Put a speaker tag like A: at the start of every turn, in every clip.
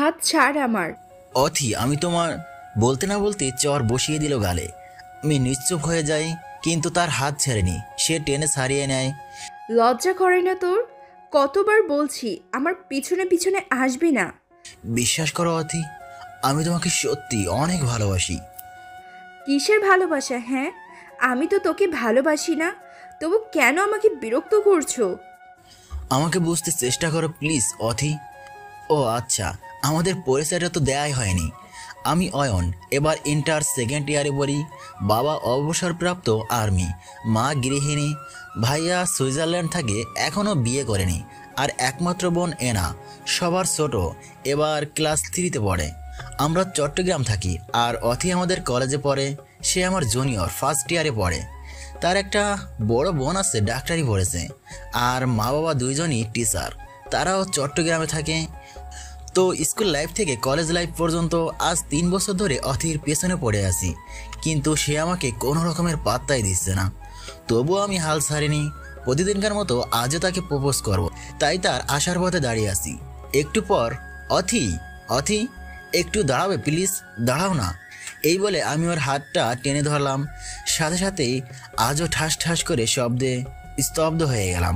A: হাত ছাড় আমার।
B: অথি আমি তোমার বলতে না বলতে চর বসিয়ে দিল গালে। আমি নিশ্চুপ হয়ে যাই, কিন্তু তার হাত ছেড়েনি, সে টেনে ছাড়িয়ে নেয়।
A: লজ্জা করে না তোর? কতবার বলছি আমার পিছনে পিছনে আসবি না।
B: বিশ্বাস করো অথি, আমি তোমাকে সত্যি অনেক ভালোবাসি।
A: কিসের ভালোবাসা? হ্যাঁ, আমি তো তোকে ভালোবাসি না, তবু কেন আমাকে বিরক্ত করছো?
B: আমাকে বুঝতে চেষ্টা করো প্লিজ অথি। ও আচ্ছা, আমাদের পরিচয়টা তো দেয়াই হয়নি। আমি অয়ন, এবার ইন্টার সেকেন্ড ইয়ারে পড়ি। বাবা অবসরপ্রাপ্ত আর্মি, মা গৃহিণী। ভাইয়া সুইজারল্যান্ড থাকে, এখনও বিয়ে করেনি। আর একমাত্র বোন এনা, সবার ছোট, এবার ক্লাস 3-তে পড়ে। আমরা চট্টগ্রাম থাকি। আর অথি আমাদের কলেজে পড়ে, সে আমার জুনিয়র, ফার্স্ট ইয়ারে পড়ে। তার একটা বড় বোন আছে, ডাক্তারি পড়েছে। আর মা বাবা দুইজনই টিচার, তারাও চট্টগ্রামে থাকে। তো স্কুল লাইফ থেকে কলেজ লাইফ পর্যন্ত আজ 3 বছর ধরে অথির পেছনে পড়ে আছি, কিন্তু সে আমাকে কোনো রকমের পাত্তাই দিচ্ছে না। তবুও আমি হাল ছাড়িনি। প্রতিদিনকার মতো আজও তাকে প্রপোজ করব, তাই তার আসার পথে দাঁড়িয়ে আছি। একটু পর, অথি অথি একটু দাঁড়াবে প্লিজ, দাঁড়াও না। এই বলে আমি ওর হাতটা টেনে ধরলাম। সাথে সাথেই আজও ঠাস ঠাস করে শব্দে স্তব্ধ হয়ে গেলাম।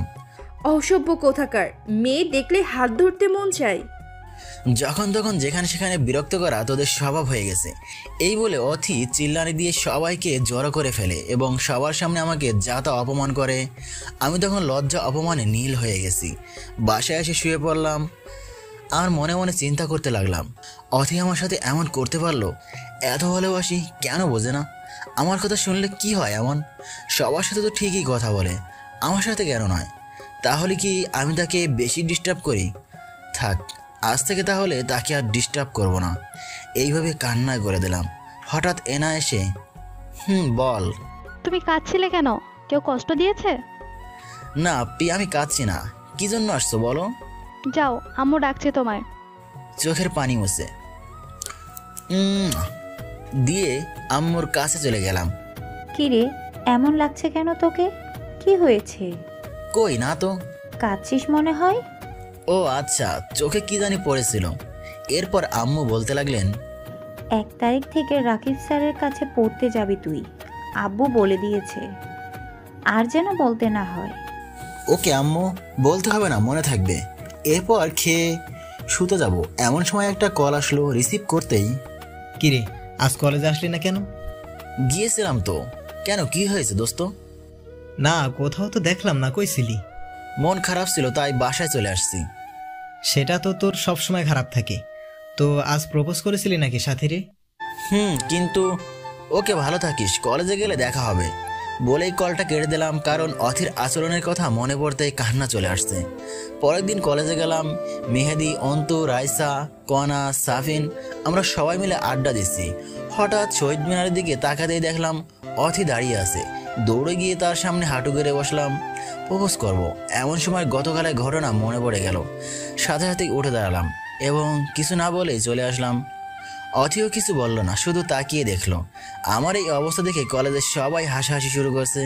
A: অসভ্য কোথাকার, মেয়ে দেখলে হাত ধরতে মন চায়।
B: যখন তখন যেখানে সেখানে বিরক্ত করা তোদের স্বভাব হয়ে গেছে। এই বলে অথি চিল্লানি দিয়ে সবাইকে জড়ো করে ফেলে এবং সবার সামনে আমাকে যা তা অপমান করে। আমি তখন লজ্জা অপমানে নীল হয়ে গেছি। বাসায় এসে শুয়ে পড়লাম আর মনে মনে চিন্তা করতে লাগলাম, অথি আমার সাথে এমন করতে পারলো? এত ভালোবাসি, কেন বোঝে না? আমার কথা শুনলে কি হয় এমন? সবার সাথে তো ঠিকই কথা বলে, আমার সাথে কেন নয়? তাহলে কি আমি তাকে বেশি ডিস্টার্ব করি? থাক, আজ থেকে তাহলে তাকে আর ডিস্টার্ব করব না। এইভাবে কান্নায় করে দিলাম। হঠাৎ এনা এসে, বল।
C: তুমি কাঁদছিলে কেন? কেউ কষ্ট দিয়েছে?
B: না আমি কাঁদছি না। কি জন্য আসছো বলো?
C: যাও, আম্মু ডাকছে তোমায়।
B: চোখের পানি মুছে দিয়ে আম্মুর কাছে চলে গেলাম।
D: কিরে, এমন লাগছে কেন তোকে? কি হয়েছে?
B: কই না তো।
D: কাঁদছিস মনে হয়।
B: ও আচ্ছা, চোখে কি জানি পড়েছিল। এরপর আম্মু বলতে লাগলেন,
D: 1 তারিখ থেকে রাকিব স্যারের কাছে পড়তে যাবি তুই, আব্বু বলে দিয়েছে। আর যেন বলতে না হয়।
B: ওকে আম্মু, বলতে হবে না, মনে থাকবে। এরপর খেয়ে শুতে যাব, এমন সময় একটা কল আসলো। রিসিভ করতেই,
E: কিরে আজ কলেজে আসলি না কেন?
B: গিয়েছিলাম তো। কেন, কি হয়েছে দোস্ত?
E: না, কোথাও তো দেখলাম না, কইছিলি?
B: মন খারাপ ছিল, তাই বাসায় চলে আসছি।
E: সেটা তো তোর সবসময় খারাপ থাকে। তো আজ প্রপোজ করেছিলি নাকি সাথীরে?
B: কিন্তু ওকে, ভালো থাকিস, কলেজে গেলে দেখা হবে বলেই কলটা কেটে দিলাম, কারণ অথির আচরণের কথা মনে পড়তেই কান্না চলে আসছে। পরের দিন কলেজে গেলাম। মেহেদি, অন্তু, রাইসা, কনা, সাফিন, আমরা সবাই মিলে আড্ডা দিচ্ছি। হঠাৎ শহীদ মিনারের দিকে তাকাতেই দেখলাম অথি দাঁড়িয়ে আছে। দৌড়ে গিয়ে তার সামনে হাঁটু গেড়ে বসলাম। প্রপোজ করব, এমন সময় গতকালের ঘটনা মনে পড়ে গেল। সাথে সাথেই উঠে দাঁড়ালাম এবং কিছু না বলেই চলে আসলাম। অথিও কিছু বলল না, শুধু তাকিয়ে দেখলো। আমার এই অবস্থা দেখে কলেজের সবাই হাসাহাসি শুরু করছে,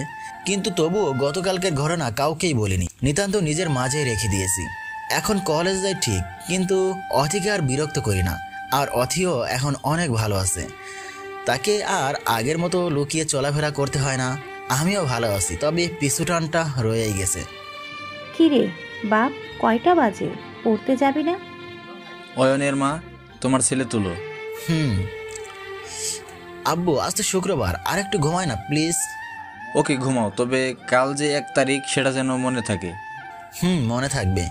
B: কিন্তু তবুও গতকালকের ঘটনা কাউকেই বলিনি, নিতান্ত নিজের মাঝেই রেখে দিয়েছি। এখন কলেজ যাই ঠিক, কিন্তু অথিকে আর বিরক্ত করি না। আর অথিও এখন অনেক ভালো আছে, তাকে আর আগের মতো লুকিয়ে চলাফেরা করতে হয় না। আমিও ভালো আছি, তবে পিছু টানটা রয়েই গেছে।
D: কিরে বাপ, কয়টা বাজে? পড়তে যাবি না?
F: অয়নের মা, তোমার ছেলে তুলো।
B: আব্বু, আজ তো শুক্রবার, আর একটু ঘুমায় না প্লিজ।
F: ওকে ঘুমাও, তবে কাল যে 1 তারিখ সেটা যেন মনে থাকে।
B: মনে থাকবে।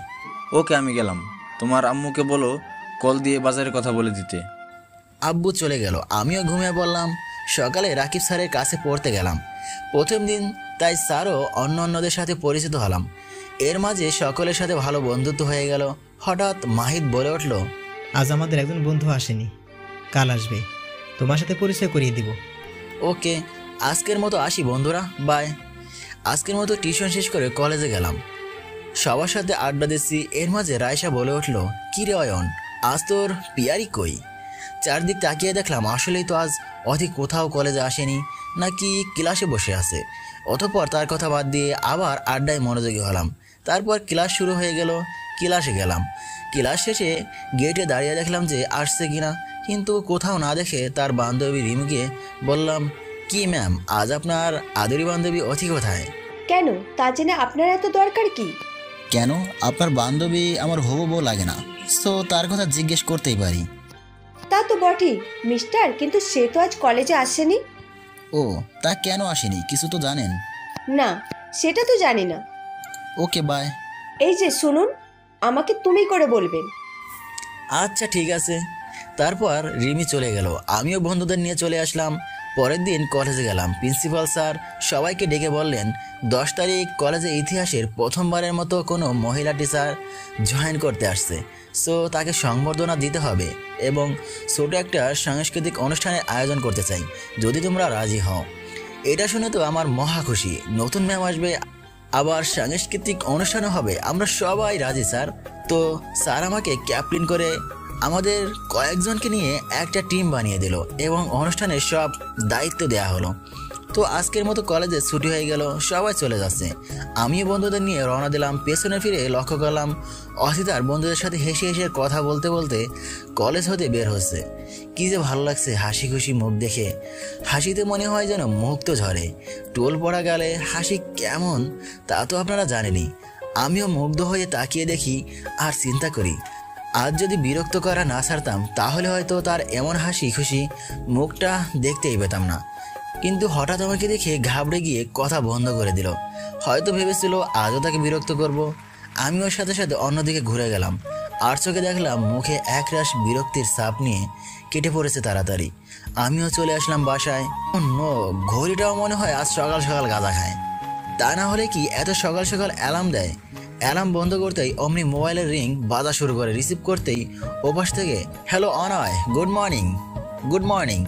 F: ওকে, আমি গেলাম। তোমার আম্মুকে বলো কল দিয়ে বাজারের কথা বলে দিতে।
B: আব্বু চলে গেল, আমিও ঘুমিয়ে পড়লাম। সকালে রাকিব স্যারের কাছে পড়তে গেলাম। প্রথম দিন, তাই স্যারও অন্যদের সাথে পরিচিত হলাম। এর মাঝে সকলের সাথে ভালো বন্ধুত্ব হয়ে গেল। হঠাৎ মাহিদ বলে উঠল,
E: আজ আমাদের একজন বন্ধু আসেনি, কাল আসবে, তোমার সাথে পরিচয় করিয়ে দিব।
B: ওকে, আজকের মতো আসি বন্ধুরা, বাই। আজকের মতো টিউশন শেষ করে কলেজে গেলাম। সবার সাথে আড্ডা দিচ্ছি। এর মাঝে রায়সা বলে উঠল, কি রে অয়ন, আজ তোর পিয়ারি কই? চারদিক তাকিয়ে দেখলাম আসলেই তো আজ অধি কোথাও কলেজে আসেনি, নাকি ক্লাসে বসে আছে। অতঃপর তার কথা বাদ দিয়ে আবার আড্ডায় মনোযোগী হলাম। তারপর ক্লাস শুরু হয়ে গেল। ক্লাসে গেলাম। ক্লাস শেষে গেটে দাঁড়িয়ে দেখলাম যে আসছে কিনা, কিন্তু কোথাও না দেখে তার বান্ধবী রিমিকে বললাম, কি ম্যাম, আজ আপনার আদরি বান্ধবী অথি কোথায়?
G: কেন, তা জেনে আপনার এত দরকার কি?
B: কেন, আপনার বান্ধবী আমার হবু বউ লাগে না, তো তার কথা জিজ্ঞেস করতেই পারি।
G: তা তো বটেই মিস্টার, কিন্তু সে তো আজ কলেজে আসেনি।
B: ও, তা কেন আসেনি কিছু তো জানেন?
G: না, সেটা তো জানি না।
B: ওকে, বাই।
G: এই যে শুনুন, আমাকে তুমি করে বলবেন।
B: আচ্ছা ঠিক আছে। তারপর রিমি চলে গেল, আমিও বন্ধুদের নিয়ে চলে আসলাম। পরের দিন কলেজে গেলাম। প্রিন্সিপাল স্যার সবাইকে ডেকে বললেন, 10 তারিখ কলেজে ইতিহাসের প্রথমবারের মতো কোনো মহিলা টিচার জয়েন করতে আসছে, সো তাকে সংবর্ধনা দিতে হবে এবং ছোট একটা সাংস্কৃতিক অনুষ্ঠানের আয়োজন করতে চাই, যদি তোমরা রাজি হও। এটা শুনে তো আমার মহা খুশি, নতুন ম্যাম আসবে, আবার সাংস্কৃতিক অনুষ্ঠানও হবে, আমরা সবাই রাজি স্যার। তো স্যার আমাকে ক্যাপ্টেন করে আমাদের কয়েকজনকে নিয়ে একটা টিম বানিয়ে দিল এবং অনুষ্ঠানের সব দায়িত্ব দেওয়া হলো। তো আজকের মতো কলেজে ছুটি হয়ে গেল, সবাই চলে যাচ্ছে। আমিও বন্ধুদের নিয়ে রওনা দিলাম। পেছনে ফিরে লক্ষ্য করলাম অসিতার বন্ধুদের সাথে হেসে হেসে কথা বলতে বলতে কলেজ হতে বের হচ্ছে। কী যে ভালো লাগছে হাসি খুশি মুখ দেখে। হাসিতে মনে হয় যেন মুখ তো ঝরে। টোল পড়া গেলে হাসি কেমন তা তো আপনারা জানেনই। আমিও মুগ্ধ হয়ে তাকিয়ে দেখি আর চিন্তা করি, আজ যদি বিরক্ত করা না ছাড়তাম তাহলে হয়তো তার এমন হাসি খুশি মুখটা দেখতেই পেতাম না। কিন্তু হঠাৎ আমাকে দেখে ঘাবড়ে গিয়ে কথা বন্ধ করে দিল। হয়তো ভেবেছিল আজও তাকে বিরক্ত করব। আমি ওর সাথে সাথে অন্যদিকে ঘুরে গেলাম, আর চোখে দেখলাম মুখে একরাশ বিরক্তির ছাপ নিয়ে কেটে পড়েছে তাড়াতাড়ি। আমিও চলে আসলাম বাসায়। নো, ঘড়িটাও মনে হয় আজ সকাল সকাল গাঁজা খায়। তা না হলে কি এত সকাল সকাল অ্যালার্ম দেয়? অ্যালার্ম বন্ধ করতেই অমনি মোবাইলের রিং বাজা শুরু করে। রিসিভ করতেই ওপাশ থেকে, hello Anoy, good morning. Good morning.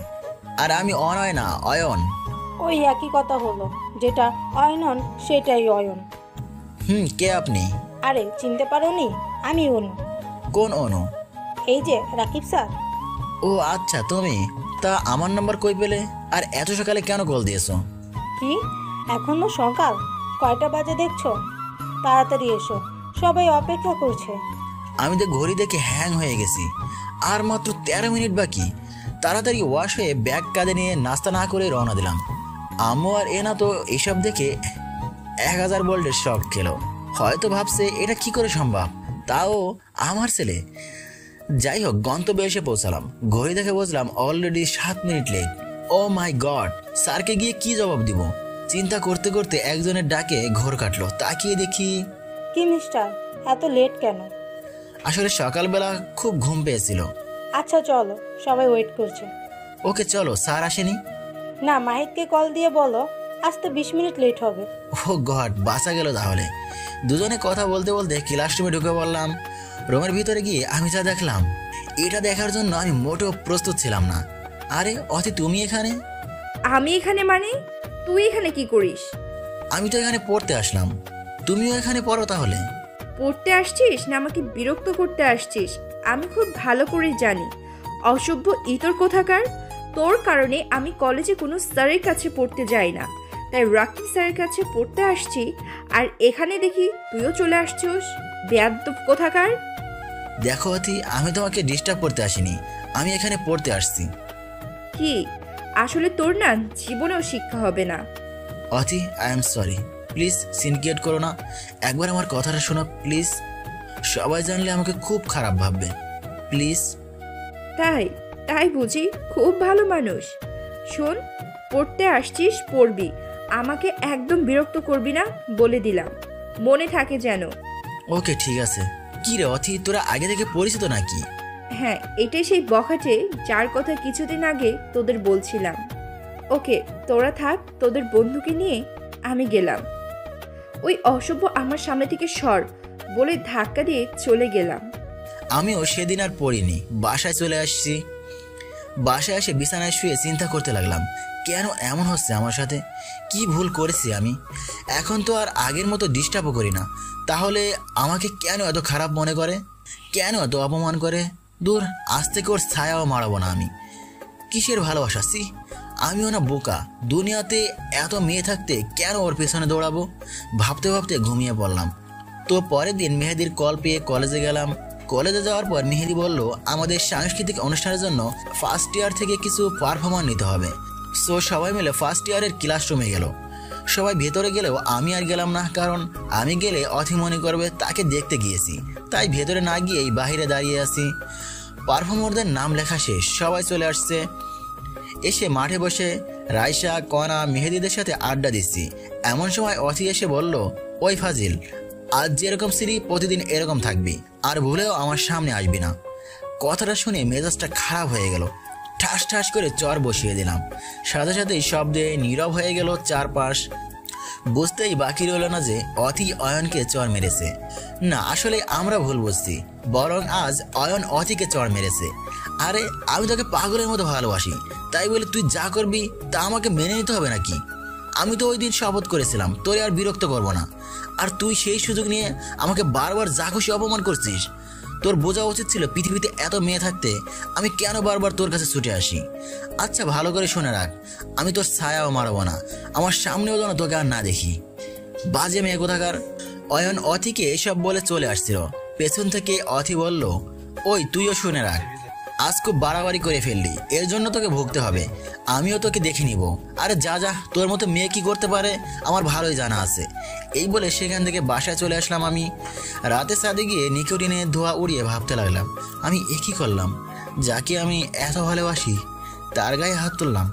B: আর আমি অনয় না, অয়ন।
H: ওই একই কথা হলো, যেটা অয়নন সেটাই অয়ন।
B: কে আপনি?
H: আরে চিনতে পারোনি? আমি অনু।
B: কোন অনু?
H: এই যে রাকিব স্যার।
B: ও আচ্ছা, তুমি। তা আমার নাম্বার কই পেলে, আর এত সকালে কেন কল দিয়েছো?
H: কি, এখনো সকাল? কয়টা বাজে দেখছো? তাড়াতাড়ি এসো, সবাই অপেক্ষা করছে।
B: আমি তো ঘড়ি দেখে হ্যাং হয়ে গেছি, আর মাত্র 13 মিনিট বাকি। তাড়াতাড়ি ওয়াশ হয়ে ব্যাগ কাঁধে নিয়ে নাস্তা না করে রওনা দিলাম। আম্মু আর এনা তো এসব দেখে 1000 ভোল্টের শক খেলো। হয়তো ভাবছে এটা কি করে সম্ভব, তাও আমার ছেলে। যাই হোক, গন্তব্যে এসে পৌঁছালাম। ঘড়ি দেখে বুঝলাম অলরেডি 7 মিনিট লেট। ও মাই গড, স্যারকে গিয়ে কি জবাব দিব? চিন্তা করতে করতে একজনের ডাকে ঘোর কাটলো। তাকিয়ে দেখি,
H: কি মিস্টার, এত লেট কেন?
B: আসলে সকালবেলা খুব ঘুম পেয়েছিল।
H: আচ্ছা চলো, সবাই ওয়েট করছে।
B: ওকে চলো, স্যার আসেনি?
H: না, মাহিতকে কল দিয়ে বলো আসতে 20 মিনিট লেট হবে।
B: ও গড, বাঁচা গেল তাহলে। দুজনে কথা বলতে বলতে ক্লাসরুমে ঢুকে পড়লাম। রুমের ভিতরে গিয়ে আমি যা দেখলাম, এটা দেখার জন্য আমি মোটেও প্রস্তুত ছিলাম না। আরে অতি, তুমি এখানে?
A: আমি এখানে মানে? তুই এখানে কি করিস?
B: আমি তো এখানে পড়তে আসলাম, তুমিও এখানে পড়ো তাহলে?
A: পড়তে আসছিস না আমাকে বিরক্ত করতে আসছিস? আমি খুব ভালো করে জানি, অসভ্য ইতর কোথাকার। তোর কারণে আমি কলেজে কোনো স্যারের কাছে পড়তে যাই না, তাই রাকিব স্যারের কাছে পড়তে আসছি, আর এখানে দেখি তুইও চলে আসছিস। বেয়াদ্দব কোথাকার।
B: দেখো অতি, আমি তোমাকে ডিস্টার্ব করতে আসিনি, আমি এখানে পড়তে আসছি।
A: কি আসলে তোর না জীবনেও শিক্ষা হবে না।
B: অতি, I am sorry, please scene create করো না। একবার আমার কথাটা শোনো প্লিজ। সবাই জানলে আমাকে খুব খারাপ ভাববে, প্লিজ।
A: তাই তাই বুঝি? খুব ভালো মানুষ। শোন, পড়তে আসছিস পড়বি, আমাকে একদম বিরক্ত করবি না বলে দিলাম, মনে থাকে যেন।
B: ওকে ঠিক আছে। কি রে অথি, তোরা আগে থেকে পরিচিত নাকি?
A: হ্যাঁ, এটাই সেই বখাটে যার কথা কিছুদিন আগে তোদের বলছিলাম। ওকে, তোরা থাক, তোদের বন্ধুকে নিয়ে আমি গেলাম। ওই অসভ্য আমার সামনে থেকে সর বলে ধাক্কা দিয়ে চলে গেলাম।
B: আমিও সেদিন আর পড়িনি, বাসায় চলে আসছি। বাসায় এসে বিছানায় শুয়ে চিন্তা করতে লাগলাম, কেন এমন হচ্ছে আমার সাথে? কি ভুল করেছি আমি? এখন তো আর আগের মতো ডিস্টার্বও করি না, তাহলে আমাকে কেন এত খারাপ মনে করে, কেন এত অপমান করে? দূর, আজ থেকে ওর ছায়াও মারাবো না আমি। কিসের ভালোবাসা? সি, আমিও না বোকা, দুনিয়াতে এত মেয়ে থাকতে কেন ওর পেছনে দৌড়াবো? ভাবতে ভাবতে ঘুমিয়ে পড়লাম। তো পরের দিন মেহেদির কল পেয়ে কলেজে গেলাম। কলেজে যাওয়ার পর মেহেদি বলল আমাদের সাংস্কৃতিক অনুষ্ঠানের জন্য ফার্স্ট ইয়ার থেকে কিছু পারফরম্যান্স নিতে হবে। সো সবাই মিলে ফার্স্ট ইয়ারের ক্লাসরুমে গেল। সবাই ভেতরে গেলেও আমি আর গেলাম না, কারণ আমি গেলে অথি মনে করবে তাকে দেখতে গিয়েছি। তাই ভেতরে না গিয়েই বাইরে দাঁড়িয়ে আছি। পারফর্মারদের নাম লেখা শেষ, সবাই চলে আসছে। এসে মাঠে বসে রাইসা, কনা, মেহেদিদের সাথে আড্ডা দিচ্ছি। এমন সময় অথি এসে বলল, ওই ফাজিল, আজ যেরকম সিরি প্রতিদিন এরকম থাকবি, আর ভুলেও আমার সামনে আসবি না। কথাটা শুনে মেজাজটা খারাপ হয়ে গেল। ঠাস ঠাস করে চর বসিয়ে দিলাম। সাথে সাথেই শব্দে নীরব হয়ে গেল চারপাশ। বুঝতেই বাকি রইল না যে অথি অয়নকে চর মেরেছে। না, আসলে আমরা ভুল বুঝছি, বরং আজ অয়ন অথিকে চর মেরেছে। আরে আমি তোকে পাগলের মতো ভালোবাসি, তাই বলে তুই যা করবি তা আমাকে মেনে নিতে হবে নাকি? আমি তো ওই দিন শপথ করেছিলাম তোরে আর বিরক্ত করব না, আর তুই সেই সুযোগ নিয়ে আমাকে বারবার যা খুশি অপমান করছিস। তোর বোঝা উচিত ছিল পৃথিবীতে এত মেয়ে থাকতে আমি কেন বারবার তোর কাছে ছুটে আসি। আচ্ছা ভালো করে শুনে রাখ, আমি তোর ছায়াও মারবো না, আমার সামনেও যেন তোকে আর না দেখি। বাজে মেয়ে কোথাকার। অয়ন অথিকে এসব বলে চলে আসছিল। পেছন থেকে অথি বলল, ওই তুইও শুনে রাখ, আজ খুব বাড়াবাড়ি করে ফেললি, এর জন্য তোকে ভুগতে হবে। আমিও তোকে দেখে নিব। আরে যা যা, তোর মতো মেয়ে কি করতে পারে আমার ভালোই জানা আছে। এই বলে সেখান থেকে বাসায় চলে আসলাম। আমি রাতে ছাদে গিয়ে নিকোটিনের ধোঁয়া উড়িয়ে ভাবতে লাগলাম, আমি একই করলাম, যাকে আমি এত ভালোবাসি তার গায়ে হাত তুললাম।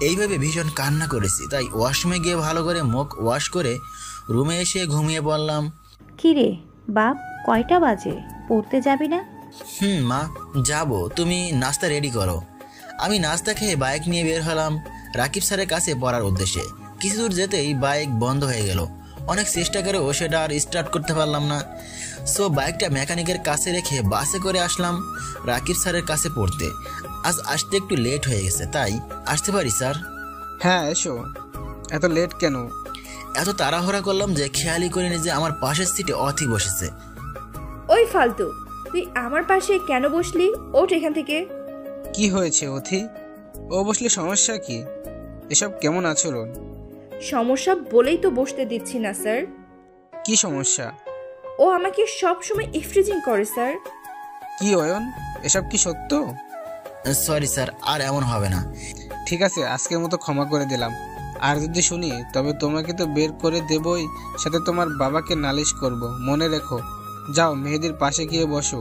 B: এইভাবে ভীষণ কান্না করেছি। তাই ওয়াশরুমে গিয়ে ভালো করে মুখ ওয়াশ করে রুমে এসে ঘুমিয়ে পড়লাম।
D: কিরে বাপ, কয়টা বাজে? পড়তে যাবি না?
B: মা যাব, তুমি নাস্তা রেডি করো। আমি নাস্তা খেয়ে বাইক নিয়ে বের হলাম রাকিব স্যারের কাছে পড়ার উদ্দেশ্যে। কিছু দূর যেতেই বাইক বন্ধ হয়ে গেল। অনেক চেষ্টা করেও সেটা আর স্টার্ট করতে পারলাম না। সো বাইকটা মেকানিকের কাছে রেখে বাসে করে আসলাম রাকিব স্যারের কাছে পড়তে। আজ আসতে একটু লেট হয়ে গেছে, তাই আসতে পারি স্যার?
I: হ্যাঁ এসো। এত লেট কেন?
B: এত তাড়াহুড়া করলাম যে খেয়ালই করিনি যে আমার পাশের সিটে অথি বসেছে।
A: ওই ফালতু, তুই আমার পাশে কেন বসলি? ওঠ এখান থেকে।
I: কি হয়েছে অথি? ও বসলে সমস্যা কি? এসব কেমন আচরণ?
A: সমস্যা বলেই তো বসতে দিচ্ছি না স্যার।
I: কি সমস্যা?
A: ও আমাকে সব সময় ইফটিজিং করে স্যার।
I: কি অয়ন, এসব কি সত্য?
B: সরি স্যার, আর এমন হবে না।
I: ঠিক আছে, আজকের মতো ক্ষমা করে দিলাম। আর যদি শুনি তবে তোমাকে তো বের করে দেবই, সাথে তোমার বাবাকে নালিশ করব, মনে রেখো। যাও মেহেদির পাশে গিয়ে বসো।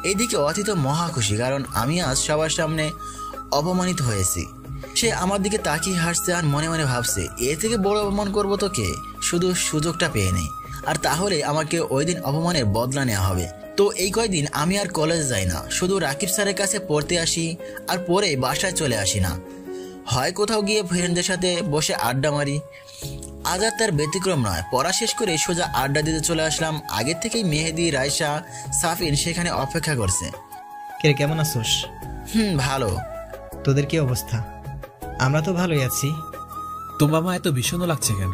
B: এইদিকে অথি তো মহা খুশি, কারণ আমি আজ সবার সামনে অপমানিত হয়েছি। সে আমার দিকে তাকিয়ে হাসছে আর মনে মনে ভাবছে, এ থেকে বড় অপমান করবো তোকে, শুধু সুযোগটা পেয়ে নেই, আর তাহলে আমাকে ওই দিন অপমানের বদলা নেওয়া হবে। তো এই কয়দিন আমি আর কলেজ যাই না, শুধু রাকিব স্যারের কাছে পড়তে আসি আর পরে বাসায় চলে আসি না। হয় কোথাও গিয়ে ফ্রেন্ডদের সাথে বসে আড্ডা মারি। আজ আর তার ব্যতিক্রম নয়। পড়া শেষ করে সোজা আড্ডা দিতে চলে আসলাম। আগের থেকেই মেহেদি, রাইসা, সাফিন সেখানে অপেক্ষা করছে।
E: কে কেমন আছোস?
B: ভালো।
E: তোদের কি অবস্থা? আমরা তো ভালোই আছি।
J: তোমার মা এত বিষণ্ণ লাগছে কেন?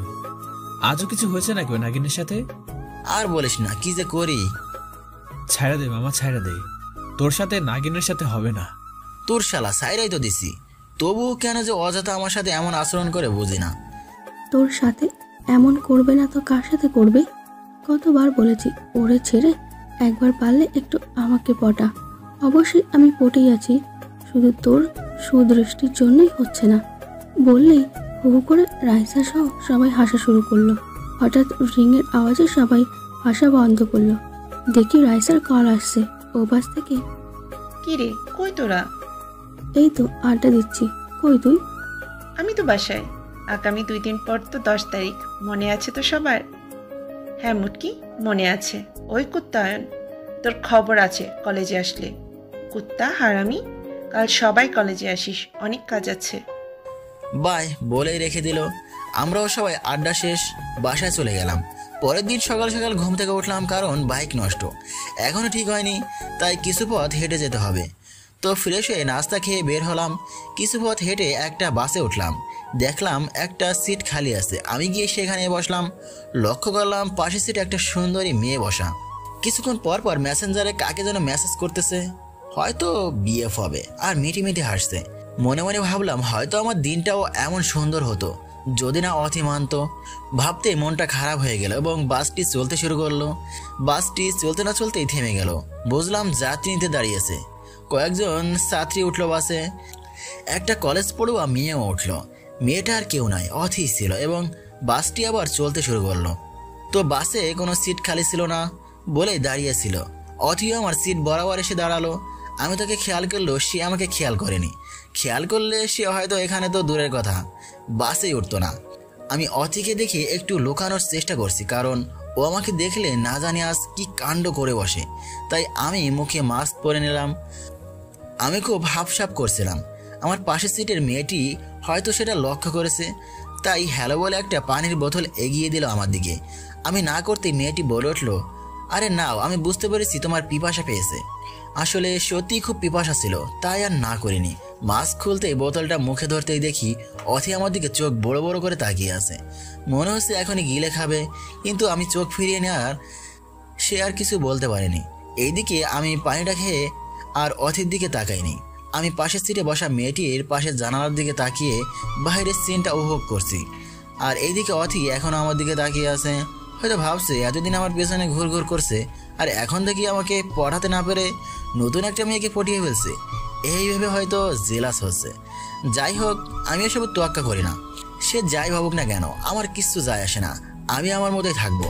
J: আজও কিছু হয়েছে নাকি ওই নাগিনের সাথে?
B: আর বলিস না, কি যে করি।
J: ছাইড়া দে মামা, ছাইড়া দে। তোর সাথে নাগিনের সাথে হবে না।
B: তোর শালা সাইরাই তো দিছি, তবুও কেন যে অযথা আমার সাথে এমন আচরণ করে বুঝি না।
K: তোর সাথে এমন করবে না তো কার সাথে করবে? কতবার বলেছি ওরে ছেড়ে একবার পারলে একটু আমাকে পটা। অবশ্যই আমি পটেই আছি, শুধু তোর সুদৃষ্টির জন্যই হচ্ছে না। বললেই হু হু করে রাইসা সহ সবাই হাসা শুরু করলো। হঠাৎ রিংয়ের আওয়াজে সবাই হাসা বন্ধ করলো। দেখি রাইসার কল আসছে ও বাস থেকে।
L: কি রে, কই তোরা?
K: এই তো আড্ডা দিচ্ছি। কই তুই?
L: আমি তো বাসায়। আগামী 2 দিন পর তো 10 তারিখ, মনে আছে তো সবার? হ্যাঁ মুটকি, মনে আছে। ওই কুত্তায়ন, তোর খবর আছে কলেজে আসলে। কুত্তা হারামি, কাল সবাই কলেজে আসিস, অনেক কাজ আছে।
B: বাই বলেই রেখে দিল। আমরাও সবাই আড্ডা শেষ বাসায় চলে গেলাম। পরের দিন সকাল সকাল ঘুম থেকে উঠলাম, কারণ বাইক নষ্ট, এখনো ঠিক হয়নি, তাই কিছু পথ হেঁটে যেতে হবে। তো ফ্রেশ হয়ে নাস্তা খেয়ে বের হলাম। কিছু পথ হেঁটে একটা বাসে উঠলাম। দেখলাম একটা সিট খালি আছে। আমি গিয়ে সেখানে বসলাম। লক্ষ্য করলাম পাশের সিটে একটা সুন্দরী মেয়ে বসা। কিছুক্ষণ পর পর মেসেঞ্জারে কাকে যেন মেসেজ করতেছে, হয়তো বিএফ হবে, আর মিটি মিটি হাসছে। মনে মনে ভাবলাম হয়তো আমার দিনটাও এমন সুন্দর হতো যদি না অথি মানত। ভাবতে মনটা খারাপ হয়ে গেল এবং বাসটি চলতে শুরু করলো। বাসটি চলতে না চলতেই থেমে গেল। বুঝলাম যাত্রী নিতে দাঁড়িয়েছে। কয়েকজন ছাত্রী উঠলো বাসে। একটা কলেজ পড়ুয়া মেয়েও উঠলো। মেয়েটা আর কেউ নাই, অথি ছিল এবং বাসটি আবার চলতে শুরু করলো। তো বাসে কোনো সিট খালি ছিল না বলেই দাঁড়িয়েছিল। অথিও আমার সিট বরাবর এসে দাঁড়ালো। আমি তাকে খেয়াল করলেও সে আমাকে খেয়াল করেনি। খেয়াল করলে সে হয়তো এখানে তো দূরের কথা বাসেই উঠতো না। আমি অথিকে দেখে একটু লুকানোর চেষ্টা করছি, কারণ ও আমাকে দেখলে না জানি আজ কি কাণ্ড করে বসে। তাই আমি মুখে মাস্ক পরে নিলাম। আমি খুব হাফসাপ করছিলাম। আমার পাশের সিটের মেয়েটি হয়তো সেটা লক্ষ্য করেছে, তাই হ্যালো বলে একটা পানির বোতল এগিয়ে দিল আমার দিকে। আমি না করতেই মেয়েটি বলে উঠল, আরে নাও, আমি বুঝতে পেরেছি তোমার পিপাসা পেয়েছে। আসলে সত্যিই খুব পিপাসা ছিল, তাই আর না করিনি। মাস্ক খুলতেই বোতলটা মুখে ধরতেই দেখি অথি আমার দিকে চোখ বড় বড় করে তাকিয়ে আছে। মনে হচ্ছে এখনই গিলে খাবে, কিন্তু আমি চোখ ফিরিয়ে নেওয়ার সে আর কিছু বলতে পারেনি। এইদিকে আমি পানিটা খেয়ে আর অথির দিকে তাকাইনি। আমি পাশের সিটে বসা মেয়েটির পাশের জানালার দিকে তাকিয়ে বাইরের সিনটা উপভোগ করছি। আর এইদিকে অথি এখনও আমার দিকে তাকিয়ে আছে। হয়তো ভাবছে এতদিন আমার পেছনে ঘুর ঘুর করছে, আর এখন থেকে আমাকে পড়াতে না পেরে নতুন একটা মেয়েকে পটিয়ে ফেলছে। এইভাবে হয়তো জেলাস হচ্ছে। যাই হোক, আমি এসব তোয়াক্কা করি না। সে যাই ভাবুক না কেন, আমার কিচ্ছু যায় আসে না। আমি আমার মতোই থাকবো।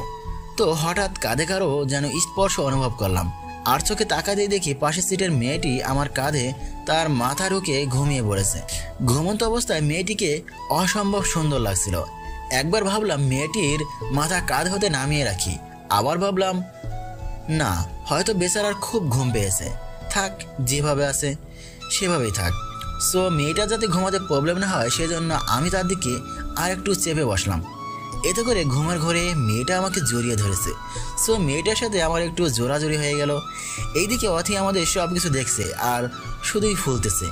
B: তো হঠাৎ কাঁধে কারো যেন স্পর্শ অনুভব করলাম। আর চোখে তাকাতেই দেখি পাশের সিটের মেয়েটি আমার কাঁধে তার মাথা ঢুকে ঘুমিয়ে পড়েছে। ঘুমন্ত অবস্থায় মেয়েটিকে অসম্ভব সুন্দর লাগছিল। একবার ভাবলাম মেয়েটির মাথা কাঁধ হতে নামিয়ে রাখি, আবার ভাবলাম না, হয়তো বেচারার খুব ঘুম পেয়েছে, থাক, যেভাবে আছে সেভাবেই থাক। সো মেয়েটা যাতে ঘুমাতে প্রবলেম না হয় সেজন্য আমি তার দিকে আর একটু চেপে বসলাম। এতে করে ঘুমের ঘরে মেয়েটা আমাকে জড়িয়ে ধরেছে। সো মেয়েটার সাথে আমার একটু জোরাজোরি হয়ে গেল। এইদিকে অথি আমাদের সব কিছু দেখছে আর শুধুই ফুলতেছে।